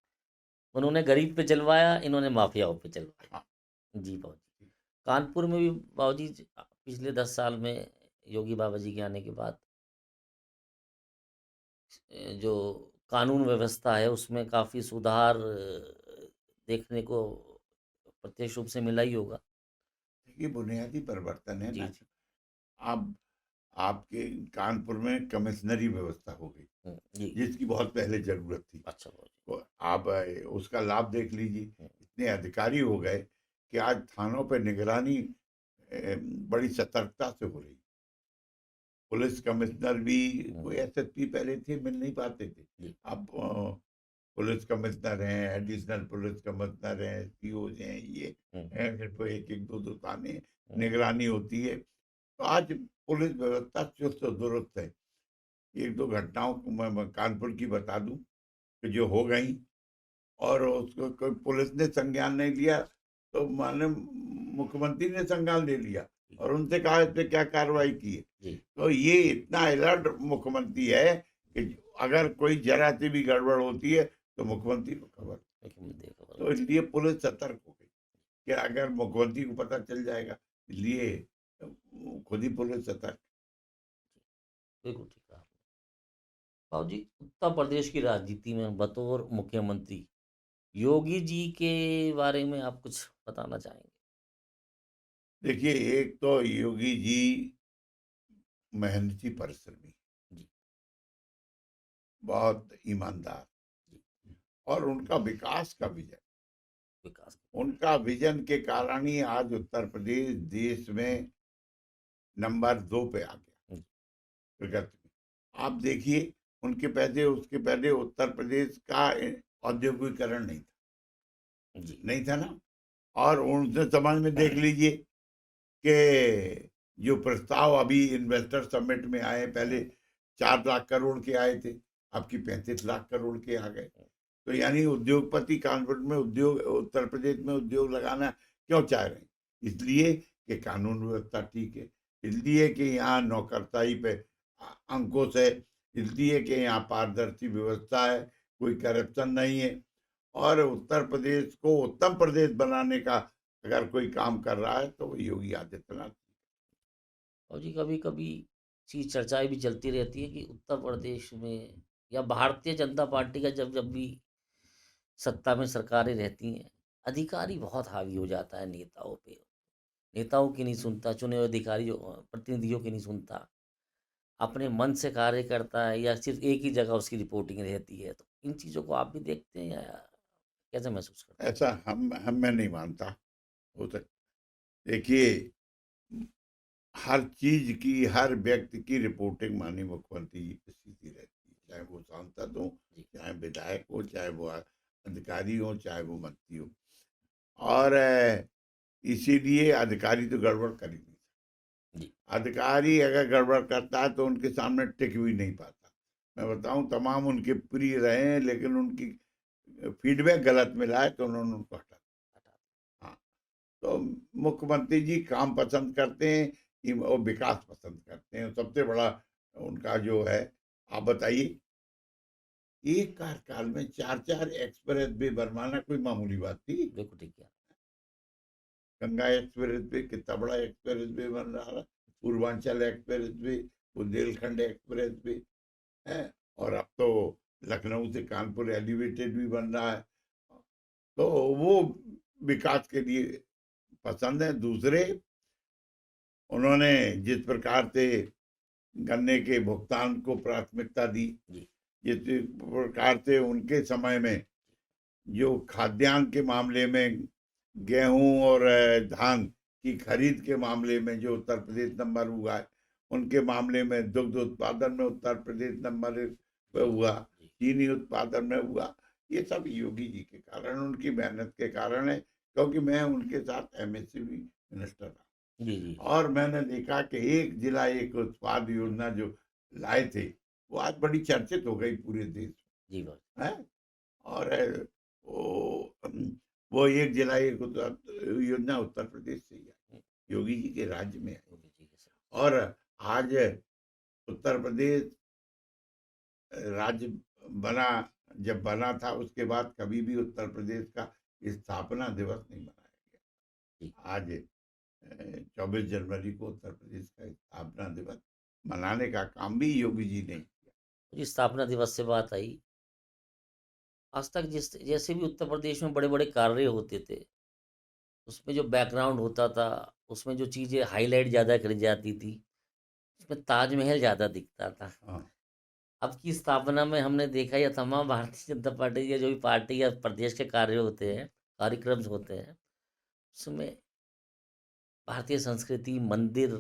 उन्होंने गरीब पे चलवाया, इन्होंने माफियाओं पे चलवाया। हाँ। जी बाबूजी। कानपुर में भी बाबूजी पिछले 10 साल में योगी बाबा जी के आने के बाद जो कानून व्यवस्था है उसमें काफ़ी सुधार देखने को प्रत्यक्ष रूप से मिला ही होगा। ये बुनियादी परिवर्तन है जी, ना। जी। अब आपके कानपुर में कमिश्नरी व्यवस्था हो गई, जी। जिसकी बहुत पहले जरूरत थी। अच्छा बाबूजी। तो आप उसका लाभ देख लीजिए। हुँ, इतने अधिकारी हो गए कि आज थानों पे निगरानी बड़ी सतर्कता से हो रही। पुलिस कमिश्नर भी, हुँ, कोई एसएसपी पहले थे मिल नहीं पाते थे। जी। अब पुलिस कमिश्नर हैं, एडिशनल पुलिस कमिश्नर हैं, एसपीओज हैं, ये हुँ, हैं, फिर तो एक एक दो दो थाने, हुँ, निगरानी होती है। तो आज पुलिस व्यवस्था चुस्त और दुरुस्त है। एक दो घटनाओं को मैं कानपुर की बता दूं कि जो हो गई, और उसको कोई पुलिस ने संज्ञान नहीं लिया, तो माननीय मुख्यमंत्री ने संज्ञान ले लिया जी, और उनसे कहा इस पे क्या कार्रवाई की है। जी। तो ये इतना अलर्ट मुख्यमंत्री है कि अगर कोई जरा सी भी गड़बड़ होती है तो मुख्यमंत्री को खबर। मुख्यमंत्री का तो बराबर। इसलिए पुलिस सतर्क हो गई कि अगर मुख्यमंत्री को पता चल जाएगा, इसलिए खुद ही पुलिस सतर्क। बिल्कुल ठीक कहा आपने। बाबूजी उत्तर प्रदेश की राजनीति में बतौर मुख्यमंत्री योगी जी के बारे में आप कुछ बताना चाहेंगे? देखिए, एक तो योगी जी मेहनती परिश्रमी, जी, बहुत ईमानदार, जी। और उनका विकास का विजन, विकास। उनका विजन के कारण ही आज उत्तर प्रदेश देश में नंबर 2 पे आ गया जी, प्रगति में। आप देखिए, उनके पहले, उसके पहले उत्तर प्रदेश का औद्योगिकरण नहीं था, जी, नहीं था ना। और उनसे समाज में देख लीजिए कि जो प्रस्ताव अभी इन्वेस्टर समिट में आए, पहले 4 लाख करोड़ के आए थे, अब की 35 लाख करोड़ के आ गए। तो यानी उद्योगपति कानपुर में, उद्योग, उत्तर प्रदेश में उद्योग लगाना क्यों चाह रहे हैं? इसलिए कि कानून व्यवस्था ठीक है, इसलिए कि यहाँ नौकरशाही पे अंकुश है, इसलिए कि यहाँ पारदर्शी व्यवस्था है, कोई करप्शन नहीं है। और उत्तर प्रदेश को उत्तम प्रदेश बनाने का अगर कोई काम कर रहा है तो वो योगी आदित्यनाथ। और जी कभी-कभी चीज़ चर्चाएँ भी चलती रहती है कि उत्तर प्रदेश में या भारतीय जनता पार्टी का जब जब भी सत्ता में सरकारें रहती हैं, अधिकारी बहुत हावी हो जाता है नेताओं पे। नेताओं की नहीं सुनता, चुने हुए अधिकारियों प्रतिनिधियों की नहीं सुनता, अपने मन से कार्य करता है या सिर्फ़ एक ही जगह उसकी रिपोर्टिंग रहती है। तो इन चीज़ों को आप भी देखते हैं या कैसे महसूस करते हैं? ऐसा हम मैं नहीं मानता। हो सक देखिए, हर चीज की, हर व्यक्ति की रिपोर्टिंग माननीय मुख्यमंत्री जी पे सीधी रहती है, चाहे वो सांसद हो, जी, चाहे विधायक हो, चाहे वो अधिकारी हो, चाहे वो मंत्री हो। और इसीलिए अधिकारी तो गड़बड़ कर ही नहीं जी, सकता। अधिकारी अगर गड़बड़ करता है तो उनके सामने टिक भी नहीं पाता। मैं बताऊं, तमाम उनके प्रिय रहे हैं, लेकिन उनकी फीडबैक गलत मिला है तो उन्होंने उनको हटा हटा दिया। हाँ, तो मुख्यमंत्री जी काम पसंद करते हैं कि वो विकास पसंद करते हैं। सबसे बड़ा उनका जो है, आप बताइए, एक कार्यकाल में 4-4 एक्सप्रेस वे बनवाना कोई मामूली बात थी? बिल्कुल ठीक किया। गंगा एक्सप्रेस वे कितना बड़ा एक्सप्रेस वे बन रहा है, Purvanchal express way, Bundelkhand express way है, और अब तो लखनऊ से कानपुर एलिवेटेड भी बन रहा है। तो वो विकास के लिए पसंद है। दूसरे, उन्होंने जिस प्रकार से गन्ने के भुगतान को प्राथमिकता दी, जी, जिस प्रकार से उनके समय में जो खाद्यान्न के मामले में, गेहूं और धान की खरीद के मामले में जो उत्तर प्रदेश नंबर हुआ है, उनके मामले में दुग्ध उत्पादन में उत्तर प्रदेश नंबर 1 पे हुआ, जी चीनी उत्पादन में हुआ। ये सब योगी जी के कारण, उनकी मेहनत के कारण है, क्योंकि मैं उनके साथ एमएसएमई मिनिस्टर रहा जी जी और मैंने देखा कि एक जिला एक उत्पाद योजना जो लाए थे, वो आज बड़ी चर्चित हो गई पूरे देश जी बात में, हैं? और वो एक जिला एक उत्पाद योजना उत्तर प्रदेश से ही आई, योगी जी के राज्य में आई। योगी जी के साथ और आज उत्तर प्रदेश राज्य बना, जब बना था उसके बाद कभी भी उत्तर प्रदेश का स्थापना दिवस नहीं मनाया जी गया। आज 24 जनवरी को उत्तर प्रदेश का स्थापना दिवस मनाने का काम भी योगी जी ने किया। जी स्थापना दिवस से बात आई। आज तक जिस जैसे भी उत्तर प्रदेश में बड़े बड़े कार्य होते थे, उसमें जो बैकग्राउंड होता था, उसमें जो चीज़ें हाईलाइट ज़्यादा करी जाती थी, उसमें ताजमहल ज़्यादा दिखता था। हाँ, अब की स्थापना में हमने देखा, या तमाम भारतीय जनता पार्टी या जो भी पार्टी या प्रदेश के कार्य होते हैं, कार्यक्रम होते हैं, उसमें भारतीय संस्कृति, मंदिर,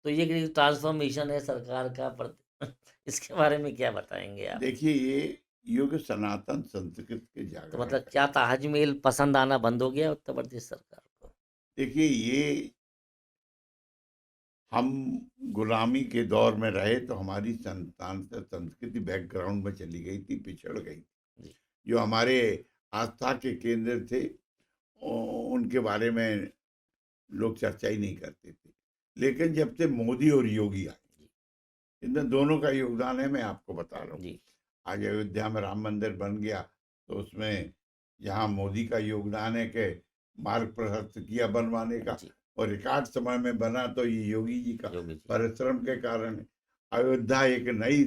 तो ये ट्रांसफॉर्मेशन है सरकार का इसके बारे में क्या बताएंगे आप? देखिए ये युग सनातन संस्कृत के तो जागरण मतलब का क्या युग। ताजमहल पसंद आना बंद हो गया उत्तर प्रदेश सरकार को? देखिए ये हम गुलामी के दौर में रहे तो हमारी संतान से संस्कृति बैकग्राउंड में चली गई थी, पिछड़ गई थी। जी जो हमारे आस्था के केंद्र थे उनके बारे में लोग चर्चा ही नहीं करते थे। लेकिन जब से मोदी और योगी आए, जी इनमें दोनों का योगदान है, मैं आपको बता रहा हूँ। जी आज अयोध्या में राम मंदिर बन गया तो उसमें जहाँ मोदी का योगदान है कि मार्ग प्रशस्त किया बनवाने का, जी और रिकॉर्ड समय में बना तो ये योगी जी का योगी जी परिश्रम के कारण है। अयोध्या एक नई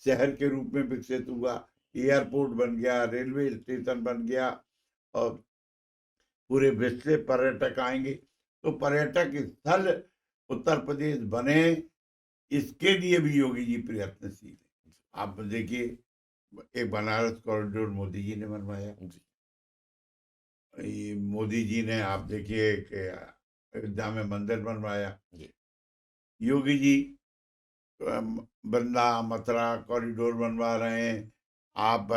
शहर के रूप में विकसित हुआ, एयरपोर्ट बन गया, रेलवे स्टेशन बन गया और पूरे विश्व से पर्यटक आएंगे। तो पर्यटक स्थल उत्तर प्रदेश बने, इसके लिए भी योगी जी प्रयत्नशील है। आप देखिए एक बनारस कॉरिडोर मोदी जी ने बनवाया, जी ये मोदी जी ने आप देखिए कि अयोध्या में मंदिर बनवाया, जी योगी जी बंदा मथुरा कॉरिडोर बनवा रहे हैं, आप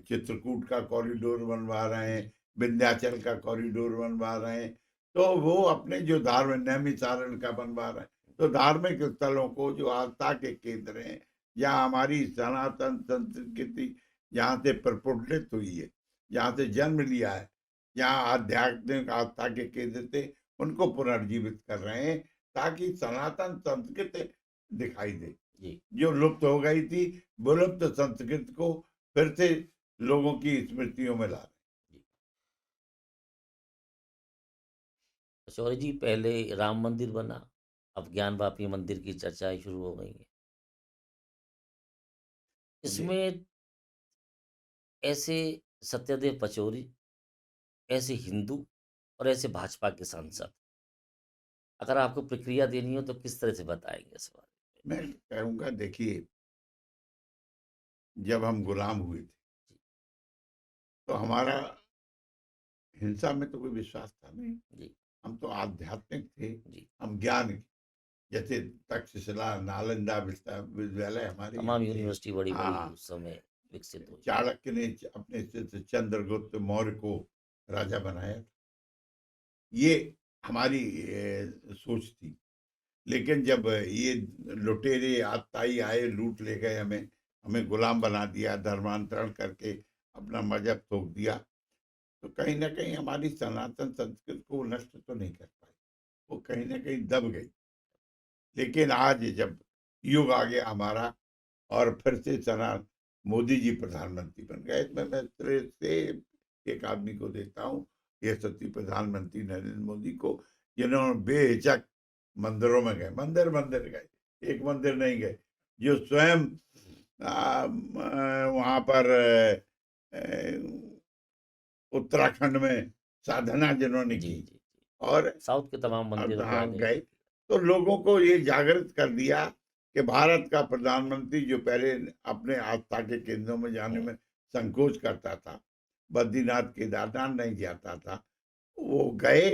चित्रकूट का कॉरिडोर बनवा रहे हैं, जी विंध्याचल का कॉरिडोर बनवा रहे हैं। तो वो अपने जो धार्मिक नैमिसारण का बनवा रहे हैं, तो धार्मिक स्थलों को जो आस्था के केंद्र हैं, जहाँ हमारी सनातन संस्कृति जहाँ से प्रफुल्लित हुई है, जहाँ से जन्म लिया है, जहाँ आध्यात्मिक आस्था के केंद्र थे, उनको पुनर्जीवित कर रहे हैं ताकि सनातन संस्कृति दिखाई दे, जी जो लुप्त हो गई थी। विलुप्त संस्कृति को फिर से लोगों की स्मृतियों में ला रहे जी शौर्य जी, पहले राम मंदिर बना, अब ज्ञान वापी मंदिर की चर्चाएं शुरू हो गई हैं। हैं। जी इसमें ऐसे सत्यदेव पचौरी, ऐसे हिंदू और ऐसे भाजपा के सांसद, अगर आपको प्रक्रिया देनी हो तो किस तरह से बताएंगे इस बारे मैं कहूँगा, देखिए जब हम गुलाम हुए थे तो हमारा हिंसा में तो कोई विश्वास था नहीं, में? जी हम तो आध्यात्मिक थे, जी हम ज्ञान के, जैसे तक्षशिला नालंदा विश्वविद्यालय हमारे यहाँ तमाम थे। यूनिवर्सिटी बड़ी बड़ी हाँ, उस समय विकसित हुई। चाणक्य ने अपने शिष्य चंद्रगुप्त मौर्य को राजा बनाया था। ये हमारी सोच थी। लेकिन जब ये लुटेरे आतताई आए, लूट ले गए हमें, हमें गुलाम बना दिया, धर्मांतरण करके अपना मजहब थोप दिया, तो कहीं न कहीं हमारी सनातन संस्कृति को नष्ट तो नहीं कर पाए, वो कहीं न कहीं दब गई। लेकिन आज जब युग आ गया हमारा और फिर से सना मोदी जी प्रधानमंत्री बन गए, इसमें मैं श्रेय एक आदमी को देता हूँ, यशस्वी प्रधानमंत्री नरेंद्र मोदी को, जिन्होंने बेहिचक मंदिरों में गए, मंदिर मंदिर गए, एक मंदिर नहीं गए, जो स्वयं वहाँ पर उत्तराखंड में साधना जिन्होंने जी की जी जी और साउथ के तमाम मंदिरों को हाँ आगे गए, लेके तो लोगों को ये जागृत कर दिया कि भारत का प्रधानमंत्री जो पहले अपने आस्था के केंद्रों में जाने हम्म, में संकोच करता था, बद्रीनाथ केदारनाथ नहीं जाता था, वो गए,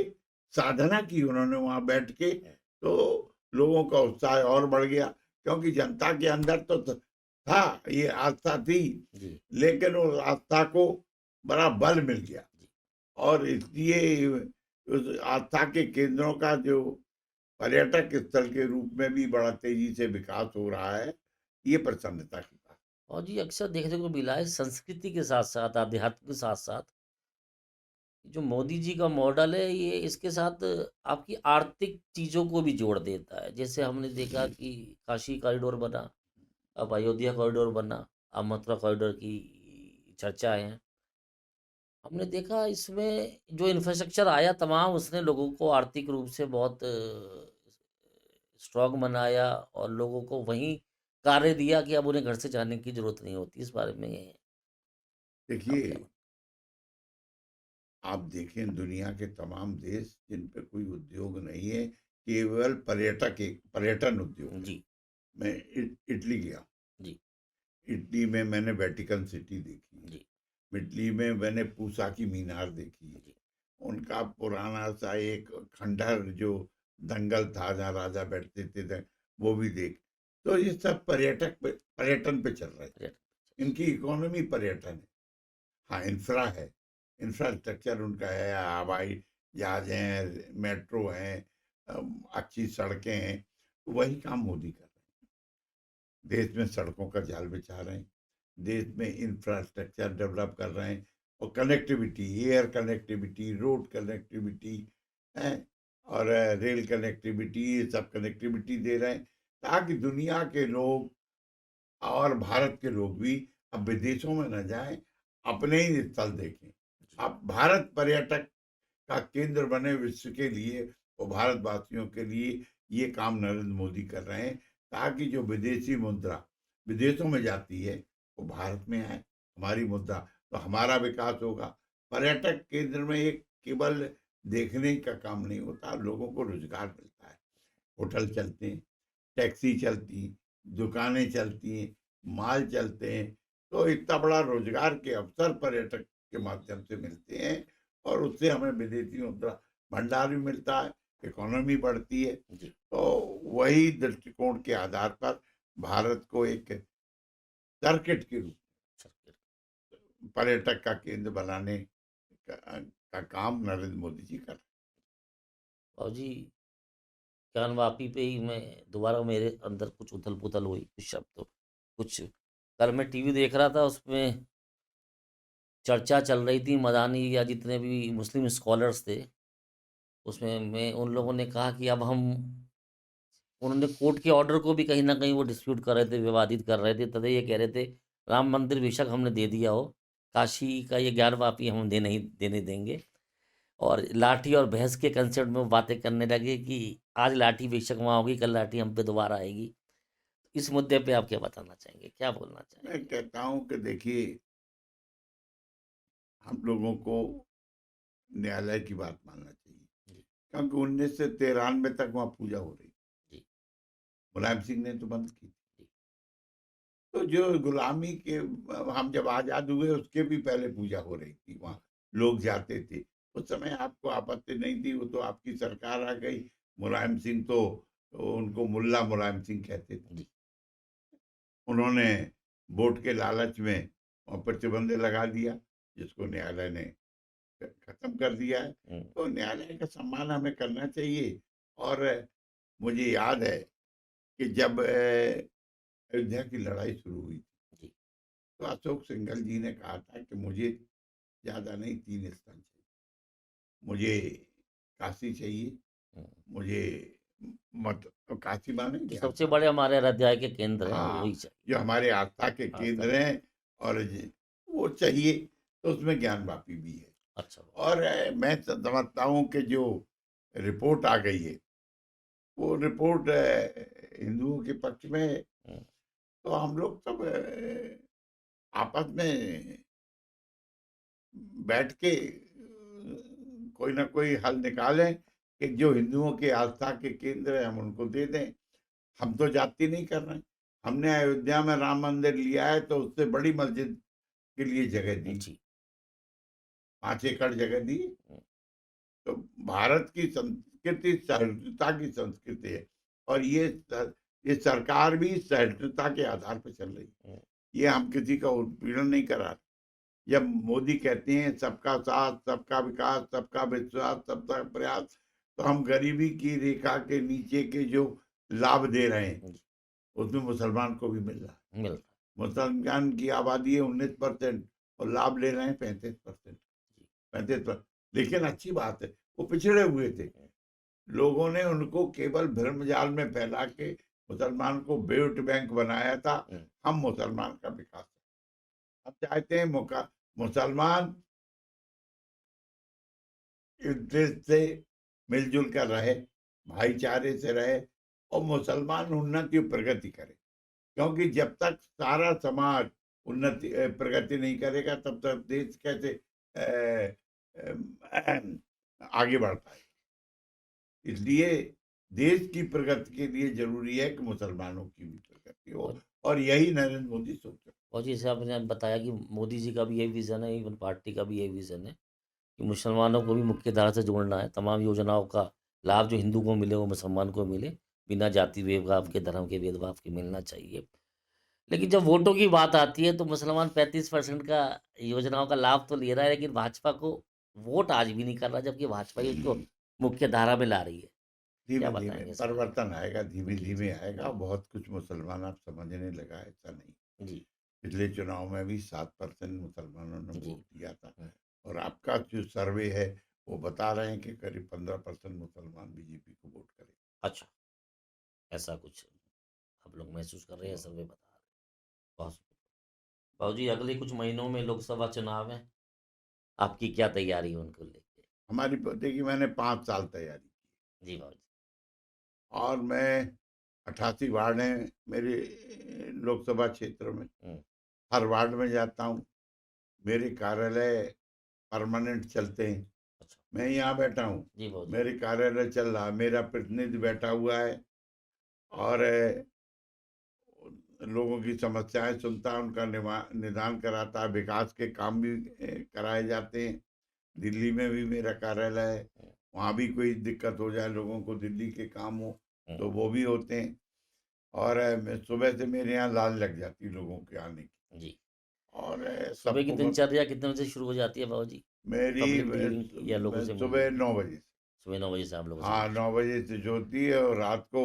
साधना की उन्होंने वहां बैठ के, तो लोगों का उत्साह और बढ़ गया, क्योंकि जनता के अंदर तो था, ये आस्था थी, जी, लेकिन उस आस्था को बड़ा बल मिल गया। जी। और इसलिए उस आस्था के केंद्रों का जो पर्यटक स्थल के रूप में भी बड़ा तेजी से विकास हो रहा है, ये प्रसन्नता की बात। और जी अक्सर देखने को मिला है संस्कृति के साथ-साथ, अध्यात्म के साथ-साथ जो मोदी जी का मॉडल है ये इसके साथ आपकी आर्थिक चीज़ों को भी जोड़ देता है। जैसे हमने देखा कि काशी कॉरिडोर बना, अब अयोध्या कॉरिडोर बना, अब मथुरा कॉरिडोर की चर्चा है। हमने देखा इसमें जो इंफ्रास्ट्रक्चर आया तमाम उसने लोगों को आर्थिक रूप से बहुत स्ट्रॉन्ग बनाया और लोगों को वहीं कार्य दिया कि अब उन्हें घर से जाने की ज़रूरत नहीं होती। इस बारे में आप क्या देखिए, आप देखें दुनिया के तमाम देश जिन पे कोई उद्योग नहीं है, केवल पर्यटन उद्योग है। जी, मैं इटली गया, जी, इटली में मैंने वेटिकन सिटी देखी, जी, इटली में मैंने पूसा की मीनार देखी, जी, उनका पुराना सा एक खंडहर जो दंगल था जहाँ राजा बैठते थे, वो भी देख। तो ये सब पर्यटन पे चल रहा है, पर्यटन। इनकी इकोनॉमी पर्यटन है। हाँ, इंफ्रा है, इंफ्रास्ट्रक्चर उनका है, हवाई जहाज हैं, मेट्रो हैं, अच्छी सड़कें हैं, तो वही काम मोदी कर रहे हैं। देश में सड़कों का जाल बिछा रहे हैं, देश में इंफ्रास्ट्रक्चर डेवलप कर रहे हैं, और connectivity, air connectivity, road connectivity है, और रेल कनेक्टिविटी, ये सब कनेक्टिविटी दे रहे हैं, ताकि दुनिया के लोग और भारत के लोग भी अब विदेशों में न जाएं, अपने ही स्थल देखें। जी, अब भारत पर्यटक का केंद्र बने विश्व के लिए और भारतवासियों के लिए ये काम नरेंद्र मोदी कर रहे हैं, ताकि जो विदेशी मुद्रा विदेशों में जाती है वो भारत में आए, हमारी मुद्रा, तो हमारा विकास होगा। पर्यटक केंद्र में एक केवल देखने का काम नहीं होता, लोगों को रोजगार मिलता है, होटल चलते हैं, टैक्सी चलती, दुकानें चलती हैं, माल चलते हैं, तो इतना बड़ा रोजगार के अवसर पर्यटक के माध्यम से मिलते हैं, और उससे हमें विदेशी मुद्रा भंडार भी मिलता है, इकोनॉमी बढ़ती है। जी, तो वही दृष्टिकोण के आधार पर भारत को एक सर्किट के रूप सर्किट। में पर्यटक का केंद्र बनाने का काम नरेंद्र मोदी जी कर रहे और जी ज्ञानवापी पे ही मैं दोबारा मेरे अंदर कुछ उथल-पुथल हुई, कुछ शब्द कुछ कल मैं टीवी देख रहा था उसमें चर्चा चल रही थी मदानी या जितने भी मुस्लिम स्कॉलर्स थे, उसमें में उन लोगों ने कहा कि अब हम उन्होंने कोर्ट के ऑर्डर को भी कहीं न कहीं वो डिस्प्यूट कर रहे थे, विवादित कर रहे थे, तथा ये कह रहे थे राम मंदिर बेशक हमने दे दिया हो, काशी का ये ज्ञानवापी हम देने देंगे। और लाठी और भैंस के कंसेप्ट में वो बातें करने लगे कि आज लाठी बेशक वहाँ होगी, कल लाठी हम पे दोबारा आएगी। इस मुद्दे पे आप क्या बताना चाहेंगे? क्या बोलना हैं। मैं चाहेंगे? कहता हूँ कि देखिए, हम लोगों को न्यायालय की बात मानना चाहिए, जी, क्योंकि 1993 तक वहाँ पूजा हो रही, जी, मुलायम सिंह ने तो बंद की। जी, तो जो गुलामी के हम जब आज़ाद हुए उसके भी पहले पूजा हो रही थी वहाँ, लोग जाते थे। उस समय आपको आपत्ति नहीं थी, वो तो आपकी सरकार आ गई। मुलायम सिंह तो उनको मुल्ला मुलायम सिंह कहते थे। जी, उन्होंने वोट के लालच में प्रतिबंध लगा दिया, जिसको न्यायालय ने खत्म कर दिया है। हुँ, तो न्यायालय का सम्मान हमें करना चाहिए। और मुझे याद है कि जब अयोध्या की लड़ाई शुरू हुई, जी, तो अशोक सिंघल जी ने कहा था कि मुझे ज़्यादा नहीं, 3 स्थल चाहिए। मुझे काशी चाहिए, हुँ। मुझे मत काशी माने जो ज्ञान सबसे वापी, बड़े हमारे अध्याय के केंद्र हैं, हाँ, वही चाहिए। जो हमारे आस्था के आस्था केंद्र के हैं, और वो चाहिए, तो उसमें ज्ञान वापी भी है। अच्छा, और मैं समझता हूँ कि जो रिपोर्ट आ गई है, वो रिपोर्ट हिंदुओं के पक्ष में है। हुँ, तो हम लोग सब आपस में बैठ के कोई ना कोई हल निकालें कि जो हिंदुओं के आस्था के केंद्र हैं हम उनको दे दें। हम तो जाति नहीं कर रहे हैं। हमने अयोध्या में राम मंदिर लिया है, तो उससे बड़ी मस्जिद के लिए जगह दी, जी, 5 एकड़ जगह दी। हुँ, तो भारत की संस्कृति सहृदयता की संस्कृति है। और ये सरकार भी सहिष्णुता के आधार पर चल रही है। हम्म, ये हम किसी का उत्पीड़न नहीं करा रहे। जब मोदी कहते हैं सबका साथ, सबका विकास, सबका विश्वास, सबका प्रयास, तो हम गरीबी की रेखा के नीचे के जो लाभ दे रहे हैं जी, उसमें मुसलमान को भी मिल रहा है। मिल रहा मुसलमान की आबादी है 19% और लाभ ले रहे हैं 35%। है। जी, 35%। लेकिन अच्छी बात है, वो पिछड़े हुए थे। हम्म, लोगों ने उनको केवल भ्रमजाल में फैला के मुसलमान को वोट बैंक बनाया था। हम्म, हम मुसलमान का विकास हम चाहते हैं। मुसलमान इस देश से मिलजुल कर रहे, भाईचारे से रहे और मुसलमान उन्नति और प्रगति करे। क्योंकि जब तक सारा समाज प्रगति नहीं करेगा तब तक देश कैसे आगे बढ़ पाए। इसलिए देश की प्रगति के लिए जरूरी है कि मुसलमानों की भी प्रगति हो और और यही नरेंद्र मोदी सोच रहे हैं। और जैसे आपने बताया कि मोदी जी का भी यही विज़न है, इवन पार्टी का भी यही विज़न है कि मुसलमानों को भी मुख्य धारा से जोड़ना है। तमाम योजनाओं का लाभ जो हिंदू को मिले वो मुसलमान को मिले, बिना जाति भेदभाव के, धर्म के भेदभाव के मिलना चाहिए। लेकिन जब वोटों की बात आती है तो मुसलमान 35% का योजनाओं का लाभ तो ले रहा है, लेकिन भाजपा को वोट आज भी नहीं कर रहा, जबकि भाजपा ही उसको मुख्य धारा में ला रही है। क्या धीमे धीमे बताएँगे इस बारे में? परिवर्तन आएगा, धीमे जी, धीमे जी, आएगा। बहुत कुछ मुसलमान आप समझने लगा, ऐसा नहीं। जी, पिछले चुनाव में भी 7% मुसलमानों ने जी। वोट दिया था। हुँ, और आपका जो सर्वे है वो बता रहे हैं कि करीब 15% मुसलमान बीजेपी को वोट करें। अच्छा, ऐसा कुछ आप लोग महसूस कर रहे हैं, सर्वे बता रहे हैं। बहुत बाबूजी, अगले कुछ महीनों में लोकसभा चुनाव है, आपकी क्या तैयारी है उनको लेके? हमारी देखिए, मैंने 5 साल तैयारी की जी बाबूजी। और मैं 88 वार्ड हैं मेरे लोकसभा क्षेत्र में। हुँ, हर वार्ड में जाता हूँ। मेरे कार्यालय परमानेंट चलते हैं। अच्छा। मैं यहाँ बैठा हूँ, जी बाबूजी। मेरे कार्यालय चल रहा है, मेरा प्रतिनिधि बैठा हुआ है और लोगों की समस्याएं सुनता है, उनका निदान कराता है। विकास के काम भी कराए जाते हैं। दिल्ली में भी मेरा कार्यालय है, हुँ, वहाँ भी कोई दिक्कत हो जाए लोगों को, दिल्ली के काम हो हुँ, तो वो भी होते हैं। और सुबह से मेरे यहाँ लाइन लग जाती है लोगों के आने की। जी। और सुबह की सबको दिनचर्या कितने बजे शुरू हो जाती है बाबूजी? मेरी पब्लिक डीलिंग या लोगों से सुबह मिलना? 9 बजे से। सुबह 9 बजे से आप लोगों से हाँ, मिलना शुरू। 9 बजे से जो होती है और रात को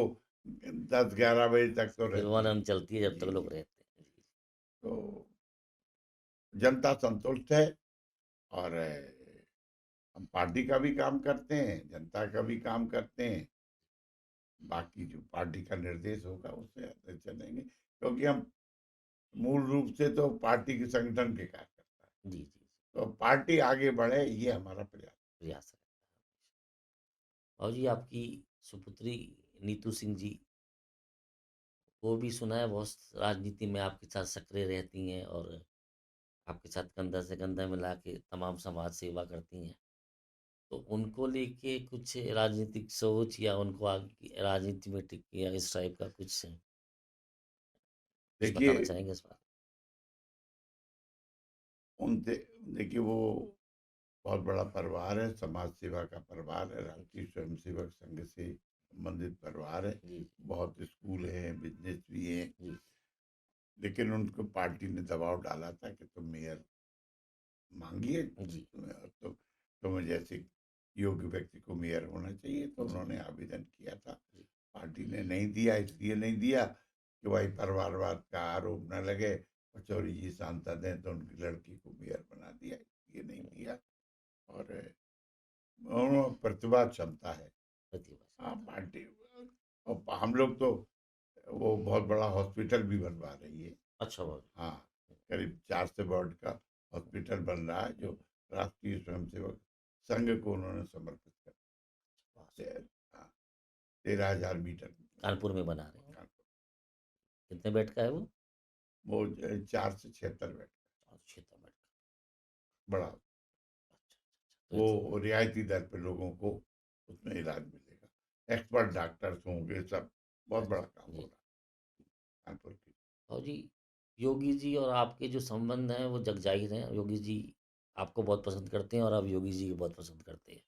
10-11 बजे तक तो फिर रहती है। 1 चलती है जब तक जी लोग जी। रहते हैं। जी। तो जनता संतुष्ट है और हम पार्टी का भी काम करते हैं, जनता का भी काम करते हैं। बाकी जो पार्टी का निर्देश होगा उससे आगे चलेंगे, क्योंकि हम मूल रूप से तो पार्टी के संगठन के कार्यकर्ता हैं। जी, जी। तो पार्टी आगे बढ़े ये हमारा प्रयास। प्रयास रहता है। बाबूजी, आपकी सुपुत्री नीतू सिंह जी, वो भी सुना है बहुत राजनीति में आपके साथ सक्रिय रहती हैं और आपके साथ कंधा से कंधा मिला के तमाम समाज सेवा करती हैं। तो उनको लेके कुछ राजनीतिक सोच या उनको आगे राजनीति में टिक या इस टाइप का कुछ बताना देखिए, चाहेंगे इस बारे उनसे देखिए वो बहुत बड़ा परिवार है, समाज सेवा का परिवार है, में? राष्ट्रीय स्वयंसेवक संघ से संबंधित परिवार है। जी, बहुत स्कूल हैं, बिजनेस भी हैं। जी, लेकिन उनको पार्टी ने दबाव डाला था कि तुम मेयर मांगिए, जी, तो तुम्हें जैसे योग्य व्यक्ति को मेयर होना चाहिए। तो जी, उन्होंने आवेदन किया था। जी। पार्टी ने नहीं दिया, इसलिए नहीं दिया कि भाई परिवारवाद का आरोप न लगे। पचौरी जी सांसद हैं तो उनकी लड़की को मेयर बना दिया, इसलिए नहीं दिया। और उन्होंने प्रतिभा क्षमता है। प्रतिभा हाँ, क्षमता। पार्टी और हम लोग तो वो बहुत बड़ा हॉस्पिटल भी बनवा रही है। अच्छा बाबू। हाँ, करीब 400 बेड का हॉस्पिटल बन रहा है, जो राष्ट्रीय स्वयंसेवक संघ को उन्होंने समर्पित कर वाह, दिया। हाँ, 13,000 मीटर कानपुर में बना रहे हैं। का। कितने बेड का है वो? वो 476 बेड और क्षेत्र बेड का। बड़ा। अच्छा, अच्छा, अच्छा। वो रियायती दर पे लोगों को उसमें इलाज मिलेगा। एक्सपर्ट डॉक्टर्स होंगे सब। बहुत बड़ा अच्छा, काम हो जी। रहा है कानपुर की। और जी, योगी जी और आपके जो संबंध हैं वो जग जाहिर हैं। योगी जी आपको बहुत पसंद करते हैं और आप योगी जी को बहुत पसंद करते हैं।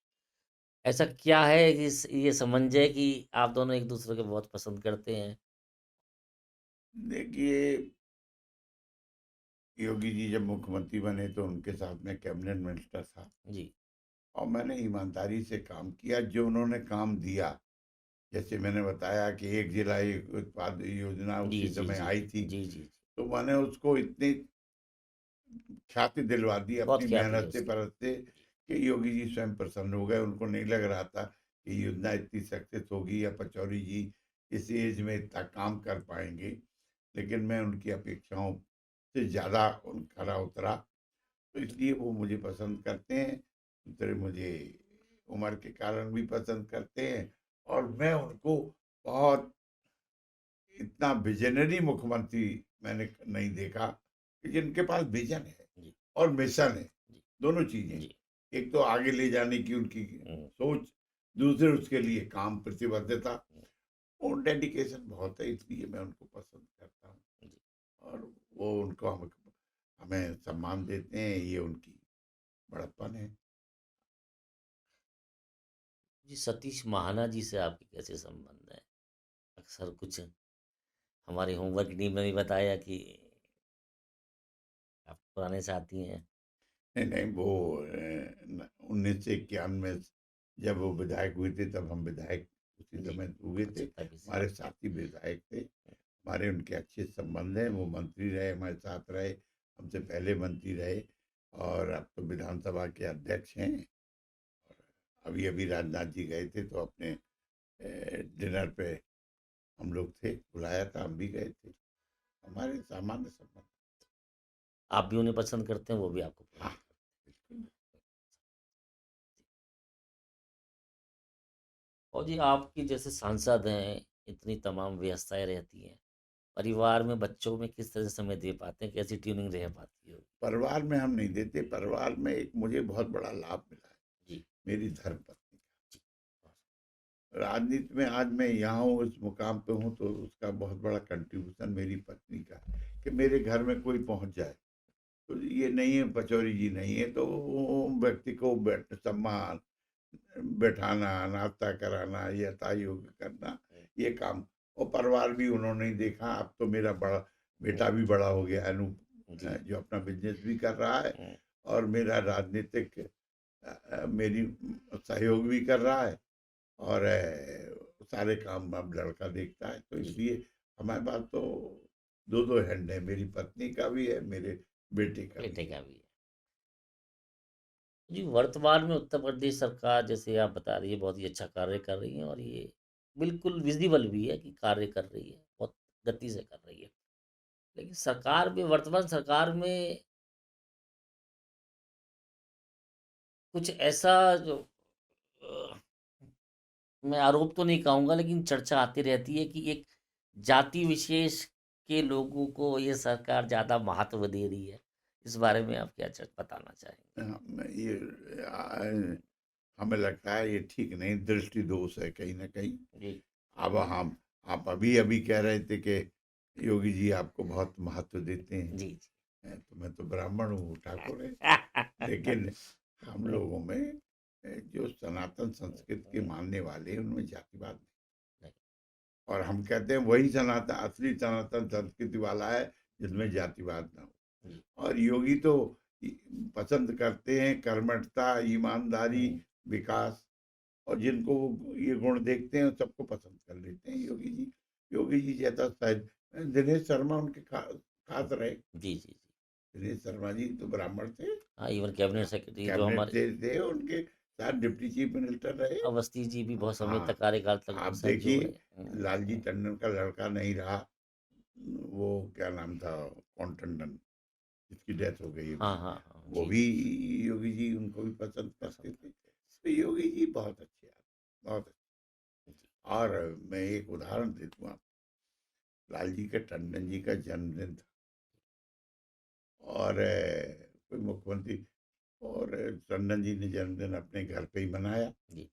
ऐसा क्या है कि ये समंजय कि आप दोनों एक दूसरे को बहुत पसंद करते हैं? देखिए, योगी जी जब मुख्यमंत्री बने तो उनके साथ में कैबिनेट मिनिस्टर था जी, और मैंने ईमानदारी से काम किया। जो उन्होंने काम दिया, जैसे मैंने बताया कि एक जिला एक उत्पाद योजना जी, उसी जी, समय जी, आई थी, जी, जी, तो मैंने उसको इतनी ख्याति दिलवा दी बहुत अपनी ख्याति है मेहनत से, उसकी। परत से, कि योगी जी स्वयं प्रसन्न हो गए। उनको नहीं लग रहा था कि योजना इतनी सक्सेस होगी या पचौरी जी इस एज में इतना काम कर पाएंगे, लेकिन मैं उनकी अपेक्षाओं से ज़्यादा उन खरा उतरा। तो इसलिए वो मुझे पसंद करते हैं, दूसरे मुझे उम्र के कारण भी पसंद करते हैं। और मैं उनको बहुत इतना विजनरी मुख्यमंत्री मैंने नहीं देखा कि जिनके पास विजन है जी, और मिशन है, जी, दोनों चीजें। जी। एक तो आगे ले जाने की उनकी हुँ, सोच, दूसरे उसके लिए काम प्रतिबद्धता हुँ, और डेडिकेशन बहुत है, इसलिए मैं उनको पसंद करता हूँ। जी। और वो उनको हमें सम्मान देते हैं, ये उनकी बड़प्पन है। जी, सतीश महाना जी से आपके कैसे संबंध हैं? अक्सर कुछ हमारे होमवर्क टीम ने भी बताया कि आप पुराने साथी हैं। नहीं नहीं, वो 1991 में जब वो विधायक हुए थे तब हम विधायक उसी जी, समय हुए थे। अच्छा तभी से हमारे आपके साथी विधायक थे, हमारे उनके अच्छे संबंध हैं। वो मंत्री रहे, हमारे साथ रहे, हमसे पहले मंत्री रहे और अब तो विधानसभा के अध्यक्ष हैं। और अभी अभी राजनाथ जी गए थे तो अपने डिनर पे हम लोग थे, बुलाया था, हम भी गए थे। हमारे सामान्य संबंध। आप भी उन्हें पसंद करते हैं, वो भी आपको हाँ, पसंद करते बिल्कुल। हैं। और जी आपकी जैसे सांसद हैं, इतनी तमाम व्यस्तताएँ रहती हैं। परिवार में बच्चों में किस तरह से समय दे पाते हैं? कैसी ट्यूनिंग रह पाती है? परिवार में हम नहीं देते। परिवार में एक मुझे बहुत बड़ा लाभ मिला है, जी, मेरी धर्मपत्नी जी। बहुत का। राजनीति में आज मैं यहाँ हूँ, इस मुकाम पे हूँ, तो उसका बहुत बड़ा कंट्रीब्यूशन मेरी पत्नी का है कि मेरे घर में कोई पहुँच जाए। तो ये नहीं है, पचौरी जी नहीं है, तो वो व्यक्ति को सम्मान, बैठाना, नाश्ता कराना, यथायोग्य करना, हुँ, ये काम। और परिवार भी उन्होंने ही देखा। अब तो मेरा बड़ा बेटा भी बड़ा हो गया, अनूप, जी। जो अपना बिजनेस भी कर रहा है हुँ, और मेरा राजनीतिक मेरी सहयोग भी कर रहा है। और सारे काम अब लड़का देखता है, तो जी, इसलिए हमारे पास तो दो दो हैंड है, मेरी पत्नी का भी है, मेरे बेटे का भी बेटे है। का भी है। जी, वर्तमान में उत्तर प्रदेश सरकार जैसे आप बता रही है बहुत ही अच्छा कार्य कर रही है और ये बिल्कुल विज़िबल भी है कि कार्य कर रही है, बहुत गति से कर रही है। लेकिन सरकार में वर्तमान सरकार में कुछ ऐसा जो अ, मैं आरोप तो नहीं कहूँगा लेकिन चर्चा आती रहती है कि एक जाति विशेष के लोगों को ये सरकार ज़्यादा महत्व दे रही है। इस बारे में आप क्या बताना चाहेंगे? ये हमें लगता है ये ठीक नहीं, दृष्टि दोष है कहीं ना कहीं। जी। अब हम आप अभी अभी कह रहे थे कि योगी जी आपको बहुत महत्व देते हैं। जी, जी। तो मैं तो ब्राह्मण हूँ, ठाकुर है, लेकिन हम लोगों में जो सनातन संस्कृति के मानने वाले हैं उनमें जातिवाद नहीं। नहीं, और हम कहते हैं वही सनातन, असली सनातन संस्कृति वाला है जिसमें जातिवाद ना जी। हो। और योगी तो इ- पसंद करते हैं कर्मठता, ईमानदारी, हुँ, विकास। और जिनको वो ये गुण देखते हैं सबको पसंद कर लेते हैं योगी जी। योगी जी जैसा शायद दिनेश शर्मा उनके खास रहे। जी, जी, जी। दिनेश शर्मा जी तो ब्राह्मण थे, हाँ, इवन कैबिनेट सेक्रेटरी जो कैबिनेट हमारे थे, उनके साथ डिप्टी चीफ मिनिस्टर रहे। अवस्थी जी भी बहुत समय तक हाँ, कार्यकाल तक आप उनके साथ जो देखिए, रहे। हुँ, लालजी हुँ। टंडन का लड़का नहीं रहा, वो क्या नाम था, कौन टंडन, जिसकी डेथ हो गई हाँ, अभी, हाँ, हाँ। वो जी, भी जी, जी। योगी जी उनको भी पसंद करते पसंद थे। करते हैं। तो योगी जी बहुत अच्छे आदमी, बहुत अच्छे। जी, और मैं एक उदाहरण दे दूँ आपको। लालजी के टंडन जी का जन्मदिन था और कोई मुख्यमंत्री, और टंडन जी ने जन्मदिन अपने घर पे ही मनाया। जी।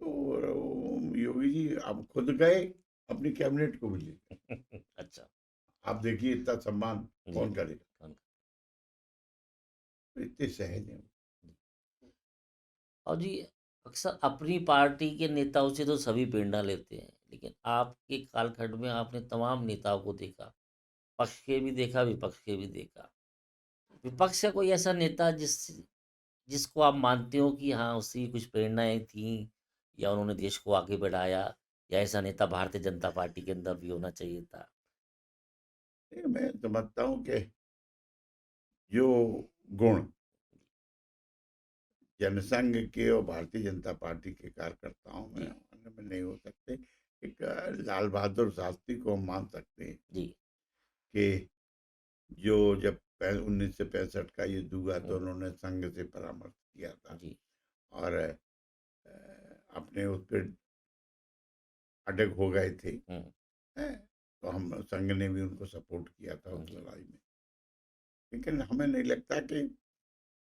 तो योगी जी अब खुद गए, अपनी कैबिनेट को भी ले गए। अच्छा। आप देखिए इतना सम्मान जी, कौन करेगा। कौन तो इतने सहज हैं। जी। और जी अक्सर अपनी पार्टी के नेताओं से तो सभी प्रेरणा लेते हैं, लेकिन आपके कालखंड में आपने तमाम नेताओं को देखा, पक्ष के भी देखा, विपक्ष के भी देखा। विपक्ष का कोई ऐसा नेता जिसको आप मानते हो कि हाँ, उसकी कुछ प्रेरणाएँ थीं या उन्होंने देश को आगे बढ़ाया, या ऐसा नेता भारतीय जनता पार्टी के अंदर भी होना चाहिए था? देखिए, मैं समझता हूँ कि जो गुण जनसंघ के और भारतीय जनता पार्टी के कार्यकर्ताओं में जी, उनमें नहीं हो सकते। एक लाल बहादुर शास्त्री को हम मान सकते हैं जी। कि जो जब 1965 का युद्ध हुआ तो हुँ, उन्होंने संघ से परामर्श किया था जी, और अपने उस पर अटक हो गए थे। हुँ, हैं? तो हम संघ ने भी उनको सपोर्ट किया था उस जी, लड़ाई में। लेकिन हमें नहीं लगता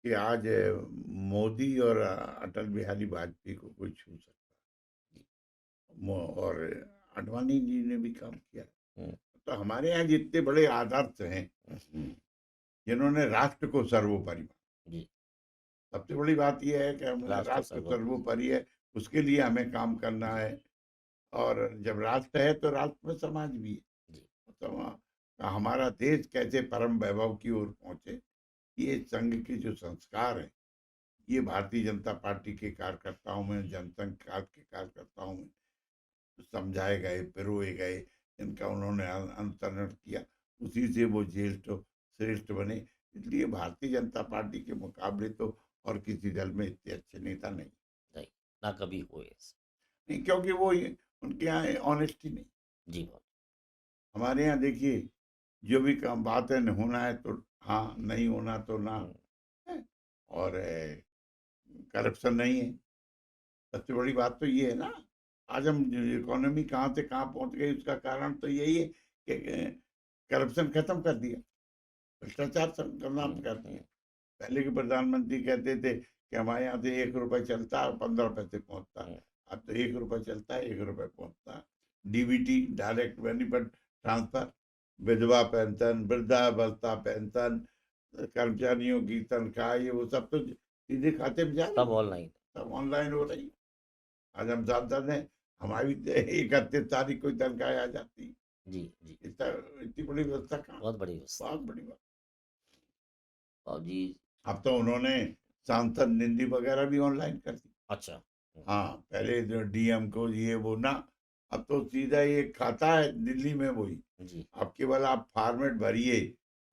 कि आज मोदी और अटल बिहारी वाजपेयी को कोई छू सकता जी, है। और आडवाणी जी ने भी काम किया है। हुँ, तो हमारे यहाँ जितने बड़े आदर्श हैं हुँ, जिन्होंने राष्ट्र को सर्वोपरि माना। जी, सबसे बड़ी बात यह है कि हमें राष्ट्र राष्ट्र सर्वोपरि। सर्वोपरि है, उसके लिए हमें काम करना जी, है। और जब राष्ट्र है तो राष्ट्र में समाज भी है। जी, तो हमारा देश कैसे परम वैभव की ओर पहुंचे, ये संघ के जो संस्कार है, ये भारतीय जनता पार्टी के कार्यकर्ताओं में, जनसंघ के कार्यकर्ताओं में समझाए गए, पिरोए गए, इनका उन्होंने अनुसरण किया, उसी से वो ज्येष्ठ श्रेष्ठ बने। इसलिए भारतीय जनता पार्टी के मुकाबले तो और किसी दल में इतने अच्छे नेता नहीं। नहीं, ना कभी हुए ऐसे। नहीं, क्योंकि वो उनके यहाँ ऑनेस्टी नहीं। जी, बहुत। हमारे यहाँ देखिए, जो भी काम बात है, होना है तो हाँ, नहीं होना तो ना। हुँ, है? और करप्शन नहीं है। सबसे बड़ी बात तो ये है ना, आज हम इकोनॉमी कहाँ से कहाँ पहुंच गई, उसका कारण तो यही है कि करप्शन खत्म कर दिया, भ्रष्टाचार करना हुँ, कर हुँ, दिया। पहले के प्रधानमंत्री कहते थे कि हमारे यहाँ से 1 रुपए चलता है 15 पैसे पहुंचता। हुँ, अब तो 1 रुपए चलता है 1 रुपए पहुंचता। डीबीटी, डायरेक्ट बेनिफिट ट्रांसफर, विधवा पेंशन, वृद्धावस्था पेंशन, कर्मचारियों की तनख्वाह, ये वो सब तो सीधे खाते में जा रही सब है, ऑनलाइन। सब ऑनलाइन हो रही है। आज हम सांसद हैं, हमारी 31 तारीख को ही तनख्वाह आ जाती। जी, जी, इतना इतनी बड़ी व्यवस्था कहाँ। बहुत बड़ी व्यवस्था। बहुत बड़ी बात। और जी। अब तो उन्होंने सांसद निधि वगैरह भी ऑनलाइन कर दी। अच्छा। हुँ, हाँ, पहले जो डीएम को ये वो ना, अब तो सीधा ये खाता है दिल्ली में वही। जी, अब केवल आप फॉर्मेट भरिए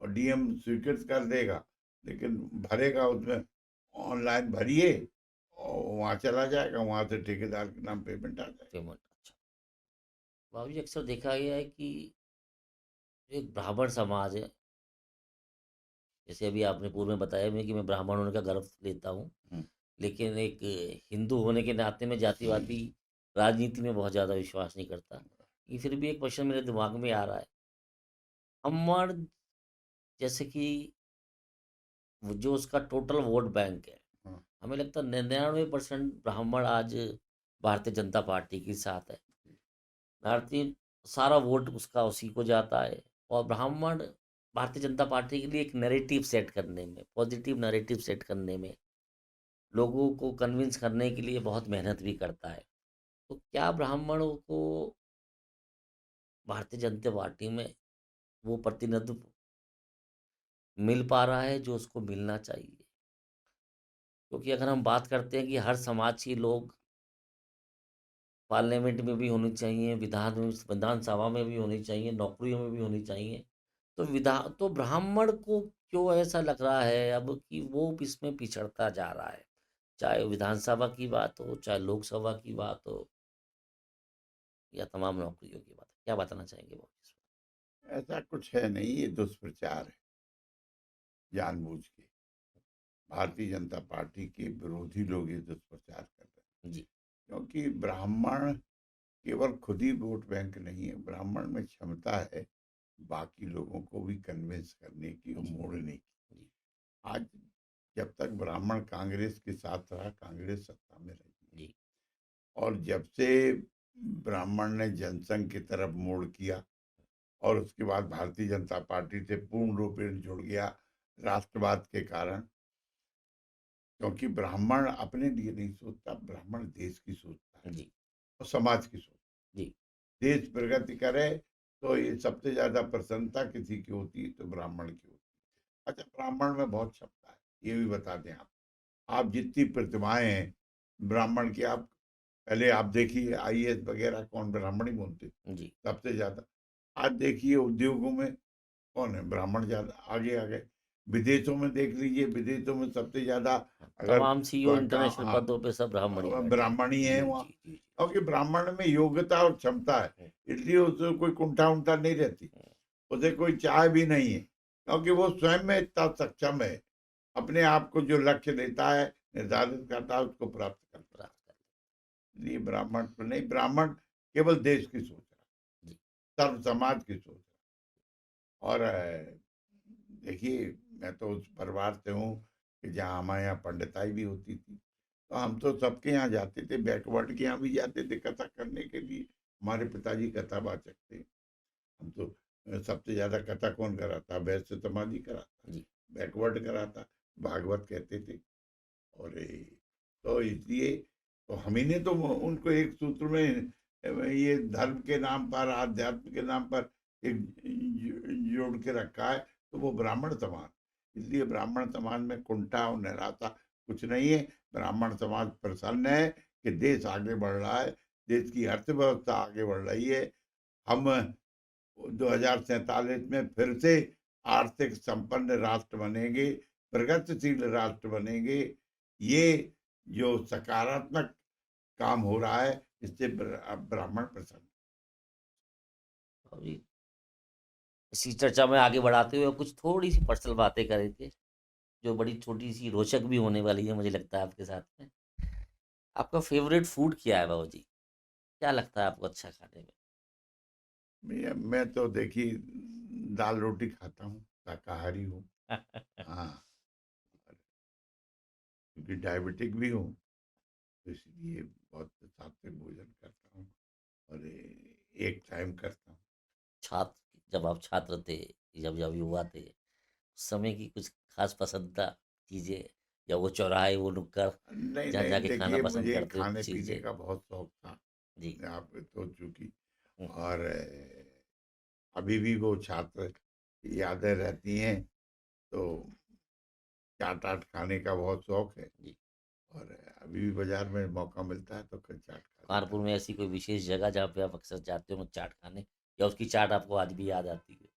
और डीएम स्वीकृत कर देगा, लेकिन भरेगा उसमें, ऑनलाइन भरिए और वहाँ चला जाएगा, वहाँ से ठेकेदार के नाम पेमेंट आ जाएगा। पेमेंट अच्छा। बाबूजी, अक्सर देखा गया है कि एक ब्राह्मण समाज है, जैसे अभी आपने पूर्व में बताया मैं कि मैं ब्राह्मण होने का गर्व लेता हूँ, हम्म, लेकिन एक हिंदू होने के नाते मैं जातिवादी राजनीति में बहुत ज़्यादा विश्वास नहीं करता। ये फिर भी एक क्वेश्चन मेरे दिमाग में आ रहा है। हमर जैसे कि वो जो उसका टोटल वोट बैंक है, हाँ, हमें लगता है 99% ब्राह्मण आज भारतीय जनता पार्टी के साथ है। भारतीय सारा वोट उसका उसी को जाता है, और ब्राह्मण भारतीय जनता पार्टी के लिए एक नैरेटिव सेट करने में, पॉजिटिव नैरेटिव सेट करने में, लोगों को कन्विंस करने के लिए बहुत मेहनत भी करता है। तो क्या ब्राह्मणों को भारतीय जनता पार्टी में वो प्रतिनिधित्व मिल पा रहा है जो उसको मिलना चाहिए? क्योंकि अगर हम बात करते हैं कि हर समाज के लोग पार्लियामेंट में भी होनी चाहिए, विधानसभा में भी होनी चाहिए, नौकरियों में भी होनी चाहिए। तो ब्राह्मण को क्यों ऐसा लग रहा है अब कि वो इसमें पिछड़ता जा रहा है? चाहे विधानसभा की बात हो, चाहे लोकसभा की बात हो, या तमाम नौकरियों की बात हो। क्या बताना चाहेंगे वो इस ऐसा कुछ है नहीं, ये दुष्प्रचार है जानबूझ के। भारतीय जनता पार्टी के विरोधी लोग ये दुष्प्रचार कर रहे हैं, पर? जी, क्योंकि ब्राह्मण केवल खुद ही वोट बैंक नहीं है, ब्राह्मण में क्षमता है बाकी लोगों को भी कन्विंस करने की और जी, मोड़ने की। जी, आज जब तक ब्राह्मण कांग्रेस के साथ रहा, कांग्रेस सत्ता में रही, जी, और जब से ब्राह्मण ने जनसंघ की तरफ मोड़ किया और उसके बाद भारतीय जनता पार्टी से पूर्ण रूप से जुड़ गया राष्ट्रवाद के कारण, क्योंकि ब्राह्मण अपने लिए नहीं सोचता, ब्राह्मण देश की सोचता है जी, और समाज की सोचता जी, है। देश प्रगति करे तो ये सबसे ज्यादा प्रसन्नता किसी की होती है तो ब्राह्मण की होती है। अच्छा, ब्राह्मण में बहुत क्षमता है, ये भी बता दें आप जितनी प्रतिभाएं हैं ब्राह्मण की, आप पहले आप देखिए आईएएस वगैरह कौन ब्राह्मण ही बोलते जी, सबसे ज्यादा। आज देखिए उद्योगों में कौन है, ब्राह्मण ज्यादा आगे आ गए। विदेशों में देख लीजिए, विदेशों में सबसे ज्यादा अगर तमाम सीईओ इंटरनेशनल हाँ, पदों पे सब ब्राह्मण ही बैठे हैं। ब्राह्मण ही है जी, वहाँ, जी, जी, क्योंकि ब्राह्मण में योग्यता और क्षमता है, जी। इसलिए उसे कोई कुंठा उंठा नहीं रहती, उसे कोई चाह भी नहीं है, क्योंकि वो स्वयं में इतना सक्षम है, अपने आप को जो लक्ष्य देता है निर्धारित करता है उसको प्राप्त करता है। प्राप्त कर इसलिए ब्राह्मण तो नहीं, ब्राह्मण केवल देश की सोच रहा जी, है, सर्व समाज की सोच रहा है। और देखिए, मैं तो उस परिवार से हूँ कि जहाँ हमारे यहाँ पंडिताई भी होती थी, तो हम तो सबके यहाँ जाते थे, बैकवर्ड के यहाँ भी जाते थे कथा करने के लिए। हमारे पिताजी कथावाचक थे। हम तो सबसे ज्यादा कथा कौन कराता, वैश्य समाज ही कराता, जी, बैकवर्ड कराता, भागवत कहते थे। और तो इसलिए तो हम ही ने तो उनको एक सूत्र में ये धर्म के नाम पर, आध्यात्म के नाम पर एक जोड़ के रखा है, तो वो ब्राह्मण समाज। इसलिए ब्राह्मण समाज में कुंठा और निराशा कुछ नहीं है। ब्राह्मण समाज प्रसन्न है कि देश आगे बढ़ रहा है, देश की अर्थव्यवस्था आगे बढ़ रही है। हम 2047 में फिर से आर्थिक संपन्न राष्ट्र बनेंगे, प्रगतिशील राष्ट्र बनेंगे। ये जो सकारात्मक काम हो रहा है, इससे ब्राह्मण प्रसन्न। और जी, इसी चर्चा में आगे बढ़ाते हुए कुछ थोड़ी सी पर्सनल बातें करेंगे जो बड़ी छोटी सी रोचक भी होने वाली है मुझे लगता है आपके साथ में। आपका फेवरेट फूड क्या है बाबू जी? क्या लगता है आपको अच्छा खाने में? मैं तो देखिए दाल रोटी खाता हूँ, शाकाहारी हूँ। हाँ, क्योंकि डायबिटिक भी हूँ, तो इसलिए बहुत सात्विक भोजन करता हूँ और एक टाइम करता हूँ। छात्र, जब आप छात्र थे, जब जब युवा थे, उस समय की कुछ खास पसंदीदा चीजें या वो चौराहे, वो नुक्कड़ नहीं जहाँ नहीं, जाके खाना देखिए पसंद मुझे करते हो खाने कुछ पीने चीजें? का बहुत शौक था, जी। आप तो चूंकि हम्म, और अभी भी वो छात्र यादें रहती हैं, तो चाट आट खाने का बहुत शौक है। जी। और अभी भी बाजार में मौका मिलता है तो फिर चाट खा लेता कानपुर हूँ। में ऐसी कोई विशेष जगह जहाँ पे आप अक्सर जाते हो चाट खाने, या उसकी चाट आपको आज भी याद आती है?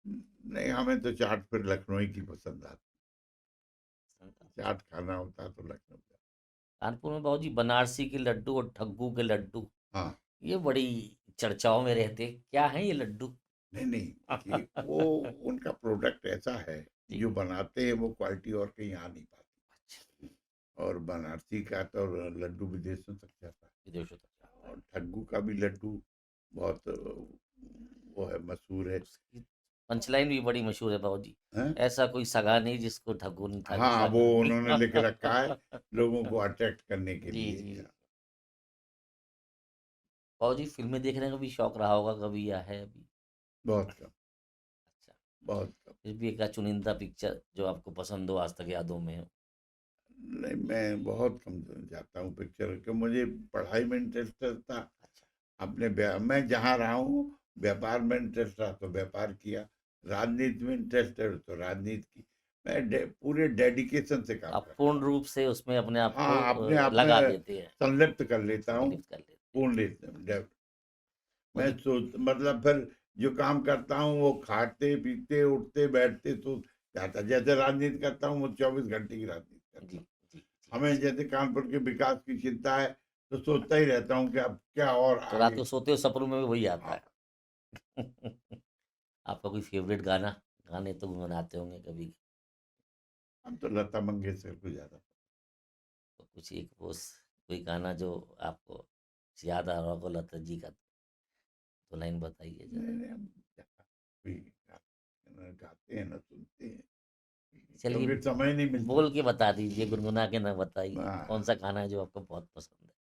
नहीं, हमें तो चाट फिर लखनऊ की पसंद आती, चाट खाना होता तो लखनऊ का। कानपुर में बाबूजी बनारसी के लड्डू और ठग्गू के लड्डू, हाँ, ये बड़ी चर्चाओं में रहते, क्या है ये लड्डू? नहीं नहीं, देखिए वो उनका प्रोडक्ट ऐसा है, जी। जो बनाते हैं वो क्वालिटी और कहीं आ नहीं अच्छा। पाती। और बनारसी का तो लड्डू विदेशों तक जाता विदेशों तक है, जाता है। और ठग्गू का भी लड्डू बहुत वो है, मशहूर है। उसकी पंचलाइन भी बड़ी मशहूर है बाबूजी, हैं? ऐसा कोई सगा नहीं जिसको ठग्गू नहीं था कि हाँ, वो सगा नहीं। उन्होंने लिख रखा है लोगों को अट्रैक्ट करने के जी, लिए। जी। बाबूजी फिल्में देखने का भी शौक रहा होगा कभी, या है अभी? बहुत कम, अच्छा। बहुत कम। फिर भी एक चुनिंदा पिक्चर जो आपको पसंद हो, आज तक यादों में हो? नहीं, मैं बहुत कम जाता हूँ पिक्चर के, मुझे पढ़ाई में इंटरेस्ट था। अच्छा। अपने मैं जहाँ रहा हूँ, व्यापार में इंटरेस्ट रहा तो व्यापार किया, राजनीति में इंटरेस्ट है तो राजनीति की। मैं पूरे डेडिकेशन से काम आप करता पूर्ण हूँ। रूप से उसमें अपने आप को हाँ, अपने आप लगा में देते हैं, संलिप्त कर लेता हूँ, संकलित कर लेते हैं। पूर्ण लेता। मैं बाबूजी। सोच मतलब फिर जो काम करता हूँ वो खाते पीते उठते बैठते तो जाता, जैसे राजनीति करता हूँ वो 24 घंटे की राजनीति जी, करता हूँ। जी, जी, हमें जी। जैसे कानपुर के विकास की चिंता है, तो सोचता ही रहता हूँ कि अब क्या और तो रात आगे। को सोते हो सपनों में भी वही आता हाँ, है? आपका कोई फेवरेट गाना, गाने तो गुनगुनाते होंगे कभी? हम तो लता मंगेशकर को ज्यादा। तो कुछ एक वो कोई गाना जो आपको याद आ रहा होगा लता जी का, तो लाइन बताइए नहीं जरा। नहीं, हम कोई न गाते हैं न सुनते हैं, चलिए, क्योंकि समय नहीं मिलता। बोल के बता दीजिए, गुनगुना के ना बताइए, कौन हाँ, सा गाना है जो आपको बहुत पसंद है?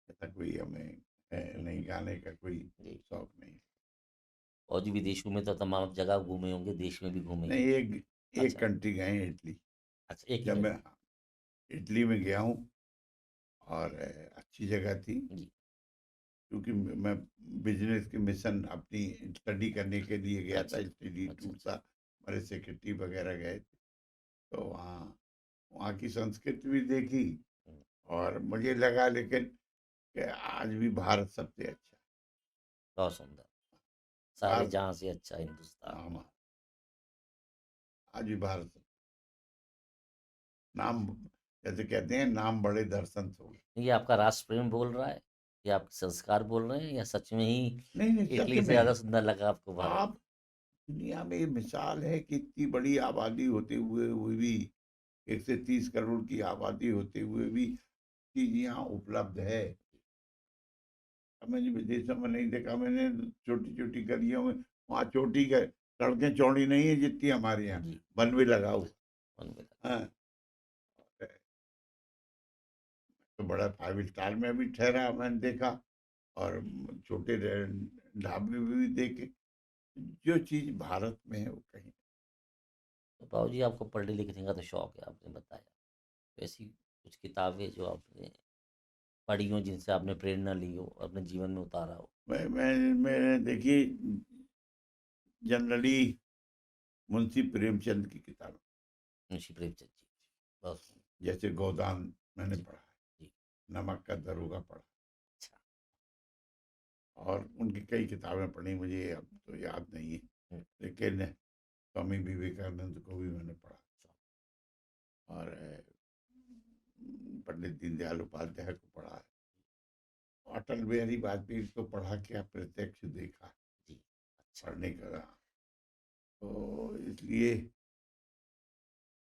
ऐसा कोई हमें नहीं, गाने का कोई जी। शौक नहीं। और जी, विदेशों में तो तमाम जगह घूमे होंगे, देश में भी घूमे नहीं, होंगे। एक अच्छा, कंट्री गए हैं, इटली। अच्छा, एक ही जब मैं जगह। इटली में गया हूँ और अच्छी जगह थी, जी, क्योंकि मैं बिजनेस के मिशन अपनी स्टडी करने के लिए गया था, अच्छा, स्टडी अच्छा, टूर अच्छा। था, हमारे सेक्रेटरी वगैरह गए थे। तो वहाँ वहाँ की संस्कृति भी देखी हुँ, और मुझे लगा लेकिन कि आज भी भारत सबसे अच्छा है। बहुत सुंदर। सारे भारत, जहाँ से अच्छा हिंदुस्तान हाँ, में। आज भी भारत नाम, जैसे कहते हैं, नाम बड़े दर्शन थोड़े। ये आपका राष्ट्र प्रेम बोल रहा है? या आपके संस्कार बोल रहे हैं या सच में ही नहीं नहीं, सच इटली से में है। ज़्यादा सुंदर लगा आपको भारत? आप, दुनिया में ये मिसाल है कि इतनी बड़ी आबादी होते हुए भी, 130 करोड़ की आबादी होते हुए भी चीज यहाँ उपलब्ध है। अब मैंने विदेशों में नहीं देखा, मैंने छोटी छोटी गलियों में, वहाँ चोटी का सड़कें चौड़ी नहीं है जितनी हमारे यहाँ, जी, वन वे लगा हुआ। मन में लगा। हाँ, तो बड़ा 5 स्टार में भी ठहरा, मैंने देखा, और छोटे ढाबे भी देखे। जो चीज भारत में है वो कहीं। तो बाबूजी आपको पढ़ने लिखने का तो शौक है, आपने बताया। तो ऐसी कुछ किताबें जो आपने पढ़ी हों, जिनसे आपने प्रेरणा ली हो, अपने जीवन में उतारा हो? मैंने देखिए, जनरली मुंशी प्रेमचंद की किताब, मुंशी प्रेमचंद जी, बहुत सुंदर। जैसे गोदान मैंने जी, पढ़ा है, जी, नमक का दरोगा पढ़ा, अच्छा। और उनकी कई किताबें पढ़ी, मुझे अब तो याद नहीं है, हुँ, लेकिन स्वामी विवेकानंद को भी मैंने पढ़ा, और पंडित दीनदयाल उपाध्याय को पढ़ा है, अटल बिहारी वाजपेयी को पढ़ा के प्रत्यक्ष देखा, जी, अच्छा, पढ़ने का। तो इसलिए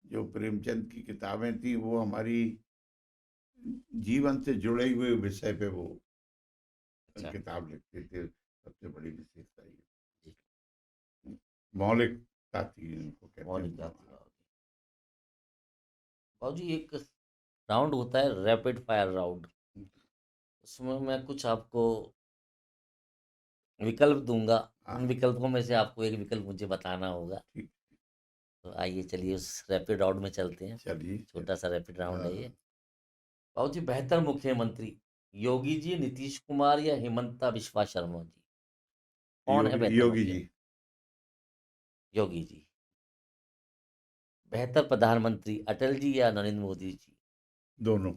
जो प्रेमचंद की किताबें थी वो हमारी जीवन से जुड़े हुए विषय पे वो अच्छा, किताब लिखते थे। सबसे बड़ी विशेषता ये जी, मौलिकता थी, उनको कहते मौलिक हैं। जाति बाबूजी। बाबूजी एक राउंड होता है रैपिड फायर राउंड, उसमें मैं कुछ आपको विकल्प दूँगा, उन हाँ, विकल्पों में से आपको एक विकल्प मुझे बताना होगा। ठीक, तो आइए चलिए उस रैपिड राउंड में चलते हैं, चलिए छोटा-सा रैपिड राउंड है ये। हाँ, बाबूजी बेहतर मुख्यमंत्री योगी जी, नीतीश कुमार या हिमंता बिश्वा शर्मा जी? कौन है बेहतर योगी जी। मुख्यमंत्री? योगी जी। बेहतर प्रधानमंत्री अटल जी या नरेंद्र मोदी जी? दोनों।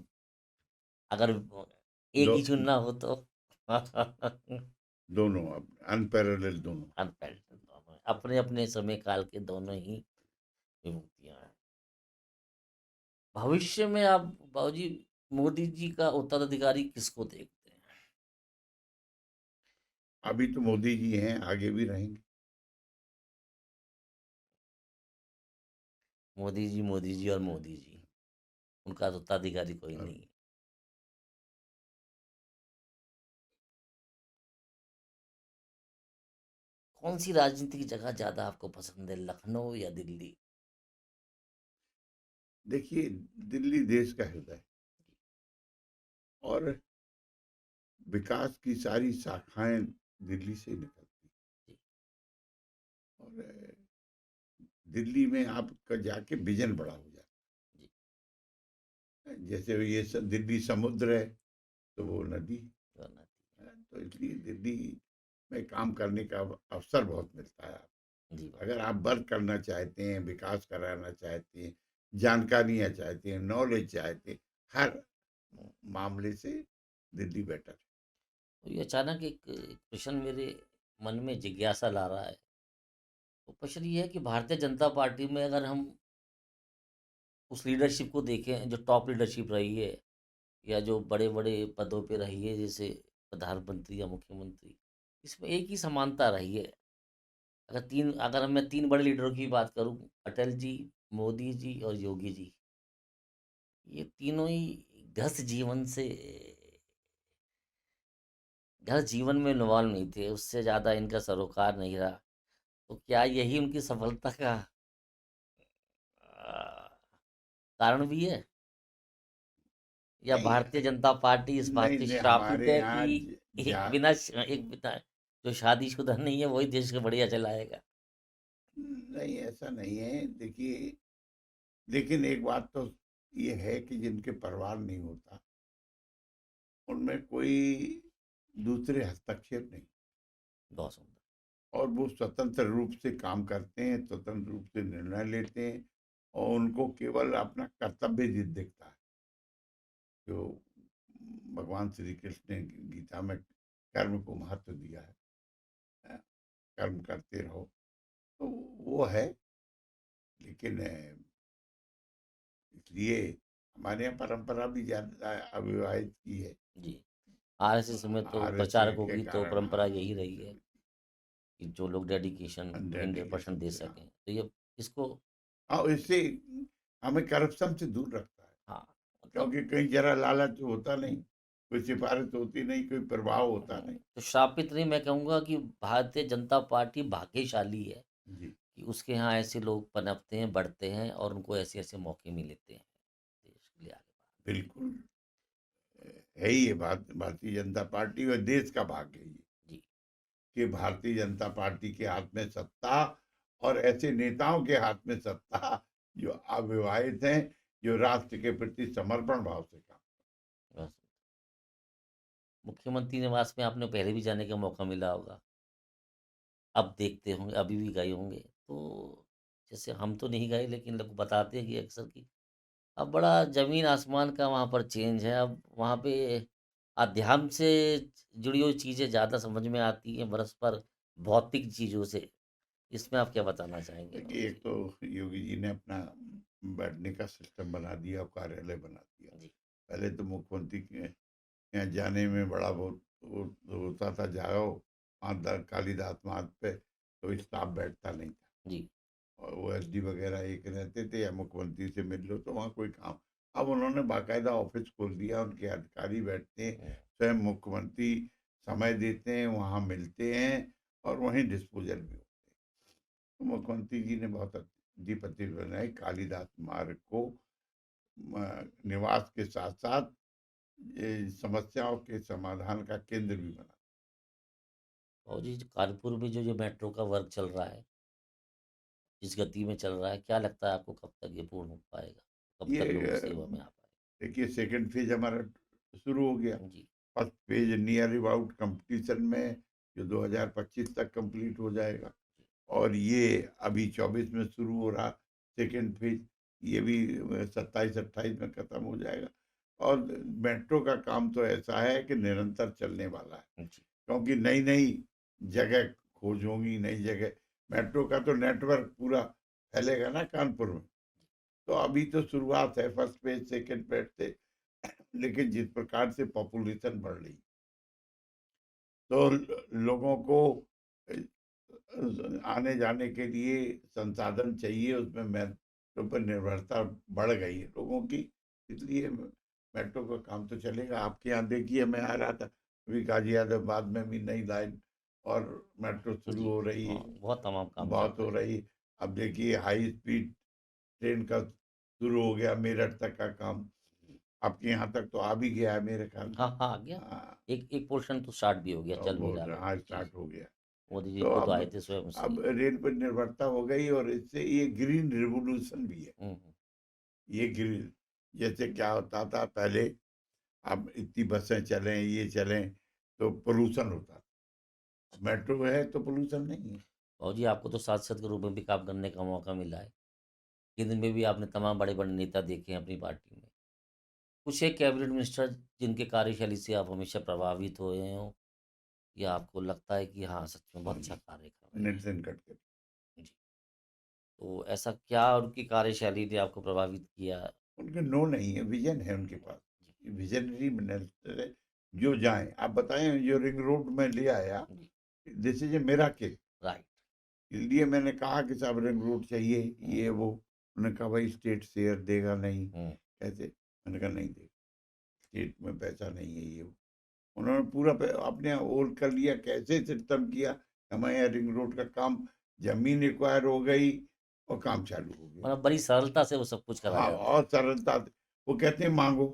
अगर एक दो ही चुनना हो तो? दोनों, अनपैरेलल दोनों। अनपैरेलल दोनों हैं। अपने-अपने समय काल के दोनों ही विभूतियाँ हैं। भविष्य में आप बाबूजी मोदी जी का उत्तराधिकारी किसको देखते हैं? अभी तो मोदी जी हैं, आगे भी रहेंगे। मोदी जी और मोदी जी। उनका तो उत्तराधिकारी कोई और नहीं है। कौन-सी राजनीतिक जगह ज़्यादा आपको पसंद है, लखनऊ या दिल्ली? देखिए, दिल्ली देश का हृदय है, और विकास की सारी शाखाएं दिल्ली से निकलती जी, हैं, और दिल्ली में आपका जाके विजन बड़ा हो जाता जी, है। जैसे ये दिल्ली समुद्र है, तो वो नदी करना है, तो इसलिए दिल्ली में काम करने का अवसर बहुत मिलता है। जी, अगर बाबूजी। आप वर्क करना चाहते हैं, विकास कराना चाहते हैं, जानकारियां चाहते हैं, नॉलेज चाहते हैं, हर मामले से दिल्ली बेटर है। तो ये अचानक एक प्रश्न मेरे मन में जिज्ञासा ला रहा है। वो प्रश्न ये है कि भारतीय जनता पार्टी में अगर हम उस लीडरशिप को देखें जो टॉप लीडरशिप रही है या जो बड़े-बड़े पदों पे रही है जैसे प्रधानमंत्री या मुख्यमंत्री, इसमें एक ही समानता रही है। अगर मैं 3 बड़े लीडरों की बात करूँ, अटल जी, मोदी जी और योगी जी, ये तीनों ही गृहस्थ जीवन से गृहस्थ जीवन में इन्वॉल्व नहीं थे, उससे ज़्यादा इनका सरोकार नहीं रहा। तो क्या यही उनकी सफलता का कारण भी है? या नहीं भारतीय जनता पार्टी इस बात नहीं से नहीं, श्रापित हमारे है यहाँ कि जा, एक बिना जो शादीशुदा नहीं है वही देश को बढ़िया चलाएगा? नहीं, ऐसा नहीं है। देखिए, लेकिन एक बात तो ये है कि जिनके परिवार नहीं होता, उनमें कोई दूसरे हस्तक्षेप नहीं, बहुत सुंदर। और वो स्वतंत्र रूप से काम करते हैं, स्वतंत्र रूप से निर्णय लेते हैं, और उनको केवल अपना कर्तव्य दिखता है। जो भगवान श्री कृष्ण ने गीता में कर्म को महत्व दिया है, अ, कर्म करते रहो, तो वो है। लेकिन इसलिए हमारे यहाँ परंपरा भी ज़्यादा अविवाहित की है। जी। आरएसएस में तो आरएसए प्रचारकों के की तो कारण, परंपरा हाँ, यही रही है कि जो लोग डेडिकेशन 100% डेडिकेशन दे से, हाँ। सकें। तो ये इसको हाँ, इससे हमें करप्शन से दूर रखता है, हाँ, मतलब क्योंकि कहीं ज़रा लालच होता नहीं, कोई सिफ़ारिश होती नहीं, कोई प्रभाव होता नहीं। तो श्रापित नहीं, मैं कहूँगा कि भारतीय जनता पार्टी भाग्यशाली है जी, कि उसके यहाँ ऐसे लोग पनपते हैं, बढ़ते हैं और उनको ऐसे-ऐसे मौके मिलते हैं देश के लिए आगे बढ़ने बिल्कुल। है ही ये बात, भारतीय जनता पार्टी और देश का भाग्य है ये, के। जी, कि भारतीय जनता पार्टी के हाथ में सत्ता, और ऐसे नेताओं के हाथ में सत्ता जो अविवाहित हैं, जो राष्ट्र के प्रति समर्पण भाव से काम। बस मुख्यमंत्री निवास में आपने पहले भी जाने का मौका मिला होगा। अब देखते होंगे, अभी भी गए होंगे। तो जैसे हम तो नहीं गए लेकिन लोग बताते हैं कि अक्सर कि अब बड़ा ज़मीन आसमान का वहाँ पर चेंज है। अब वहाँ पे अध्यात्म से जुड़ी हुई चीज़ें ज़्यादा समझ में आती हैं परस्पर भौतिक चीज़ों से। इसमें आप क्या बताना चाहेंगे? देखिए, एक जी, तो योगी जी ने अपना बैठने का सिस्टम बना दिया और कार्यालय बना दिया। जी, पहले तो मुख्यमंत्री के यहाँ जाने में बड़ा बहुत वो होता था, जाओ हाथ कालीदास मार्ग पे, तो स्टाफ बैठता नहीं था, जी। और वो एसडी वगैरह एक रहते थे, या मुख्यमंत्री से मिल लो तो वहाँ कोई काम। अब उन्होंने बाकायदा ऑफिस खोल दिया, उनके अधिकारी बैठते हैं, हुँ, स्वयं मुख्यमंत्री समय देते हैं, वहाँ मिलते हैं, और वहीं डिस्पोजल भी होते हैं। तो मुख्यमंत्री जी ने बहुत अधिपति बनाए, कालिदास मार्ग को निवास के साथ साथ ये समस्याओं के समाधान का केंद्र भी बना। और ये जो कानपुर में जो मेट्रो का वर्क चल रहा है, जिस गति में चल रहा है, क्या लगता है आपको कब तक ये पूर्ण हो पाएगा? कब ये तक लोग सेवा में आ पाएँगे? देखिए, सेकंड फेज हमारा शुरू हो गया। जी, first phase near about completion में, जो 2025 तक कंप्लीट हो जाएगा, और ये अभी 24 में शुरू हो रहा सेकंड फेज, ये भी 27-28 में खत्म हो जाएगा। और मेट्रो का काम तो ऐसा है कि निरंतर चलने वाला है, जी, क्योंकि नई नई जगह खोज होंगी, नई जगह। मेट्रो का तो नेटवर्क पूरा फैलेगा ना कानपुर में। तो अभी तो शुरुआत है, फर्स्ट फेज सेकंड फेज से। लेकिन जिस प्रकार से पॉपुलेशन बढ़ रही, तो लोगों को आने जाने के लिए संसाधन चाहिए, उसमें मेट्रो पर निर्भरता बढ़ गई है लोगों की। इसलिए मेट्रो का काम तो चलेगा। आपके यहाँ देखिए, मैं आ रहा था अभी, गाजियाबाद में भी नई लाइन और मेट्रो शुरू जी। हो रही है, हाँ, बहुत तमाम काम चल बहुत रहे हो हैं। रही। अब देखिए, हाई स्पीड ट्रेन का शुरू हो गया, मेरठ तक का काम। आपके यहाँ तक तो आ भी गया है मेरे ख्याल हाँ, से। हाँ, आ गया। हाँ, एक एक पोर्शन तो स्टार्ट भी हो गया, तो चल भी वो रहा है वो। हाँ, जी, स्टार्ट हो गया। मोदी जी तो खुद आए थे स्वयं अब उसकी। रेल पर निर्भरता हो गई, और इससे ये ग्रीन रिवॉल्यूशन भी है। हुँ, हुँ। ये ग्रीन, जैसे क्या होता था पहले, अब इतनी बसें चलें, ये चलें, तो पोल्यूशन होता था। मेट्रो है तो पोल्यूशन नहीं है। और जी आपको तो सांसद के रूप में भी काम करने का मौका मिला है। केंद्र में भी आपने तमाम बड़े-बड़े नेता देखे हैं अपनी पार्टी में। कुछ एक कैबिनेट मिनिस्टर जिनके कार्यशैली से आप हमेशा प्रभावित हुए हों या आपको लगता है कि हाँ, सच में बहुत हाँ अच्छा जी, कार्य कर रहे हैं? नितिन गडकरी। जी। तो ऐसा क्या उनकी कार्यशैली ने आपको प्रभावित किया? उनके नो नहीं है, विजन है उनके पास। जी, विजनरी मिनिस्टर है। जो जाएं, आप बताएं, जो रिंग रोड में ले आया, जी, this is a miracle. Right. इसलिए मैंने कहा कि साहब रिंग रोड चाहिए, हुँ, ये वो। उन्होंने कहा भाई स्टेट शेयर देगा नहीं, हुँ। कैसे? मैंने कहा नहीं देगा, स्टेट में पैसा नहीं है, ये वो। उन्होंने पूरा अपने ओन कर लिया। कैसे सिस्टम किया, हमारे यहाँ रिंग रोड का काम, जमीन एक्वायर हो गई और काम चालू हो गया। मतलब बड़ी सरलता से वो सब कुछ करा हाँ, जाता है। और सरलता से। वो कहते हैं मांगो।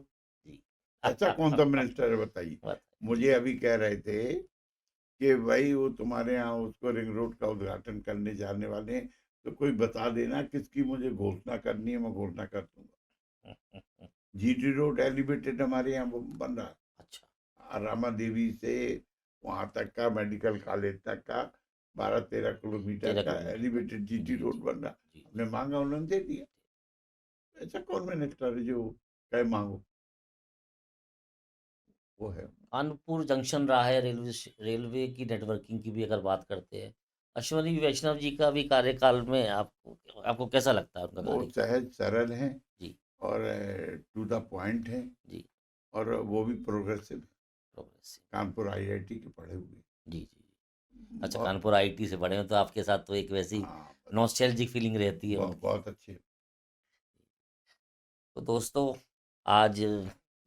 जी। ऐसा कौन सा मिनिस्टर है बताइए? बात जी, मुझे अभी कह रहे थे कि भाई वो तुम्हारे यहाँ उसको रिंग रोड का उद्घाटन करने जाने वाले हैं, तो कोई बता देना किसकी मुझे घोषणा करनी है, मैं घोषणा कर दूंगा। जीटी रोड एलिवेटेड हमारे यहाँ बन रहा है। अच्छा। रामा देवी से वहां तक का, मेडिकल कॉलेज तक का 12-13 किलोमीटर 13 का किलोमीटर। एलिवेटेड जीटी जी, रोड जी, बन रहा। जी, हमने जी। मांगा, उन्होंने दे दिया। ऐसा कौन मिनिस्टर है जो कहे मांगो, वो है। कानपुर जंक्शन रहा है, रेलवे की नेटवर्किंग की भी अगर बात करते हैं, अश्वनी वैष्णव जी का भी कार्यकाल में आपको आपको कैसा लगता है उनका बहुत कार्यकाल? सहज सरल हैं जी, और टू द पॉइंट हैं, जी, और वो भी प्रोग्रेसिव, प्रोग्रेसिव। कानपुर आईआईटी के पढ़े हुए। जी, जी, जी। अच्छा, बहुत, कानपुर आईटी से पढ़े हो तो आपके साथ तो एक वैसी हाँ, नॉस्टैल्जिक फीलिंग रहती है उनकी। बहुत अच्छे। तो दोस्तों, आज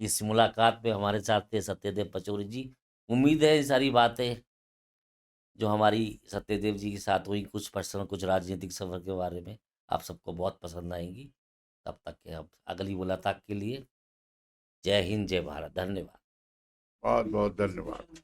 इस मुलाकात में हमारे साथ थे सत्यदेव पचौरी जी। उम्मीद है ये सारी बातें जो हमारी सत्यदेव जी के साथ हुई, कुछ पर्सनल, कुछ राजनीतिक सफ़र के बारे में, आप सबको बहुत पसंद आएँगी। तब तक के अब अगली मुलाकात के लिए जय हिंद, जय भारत। धन्यवाद। बहुत बहुत धन्यवाद।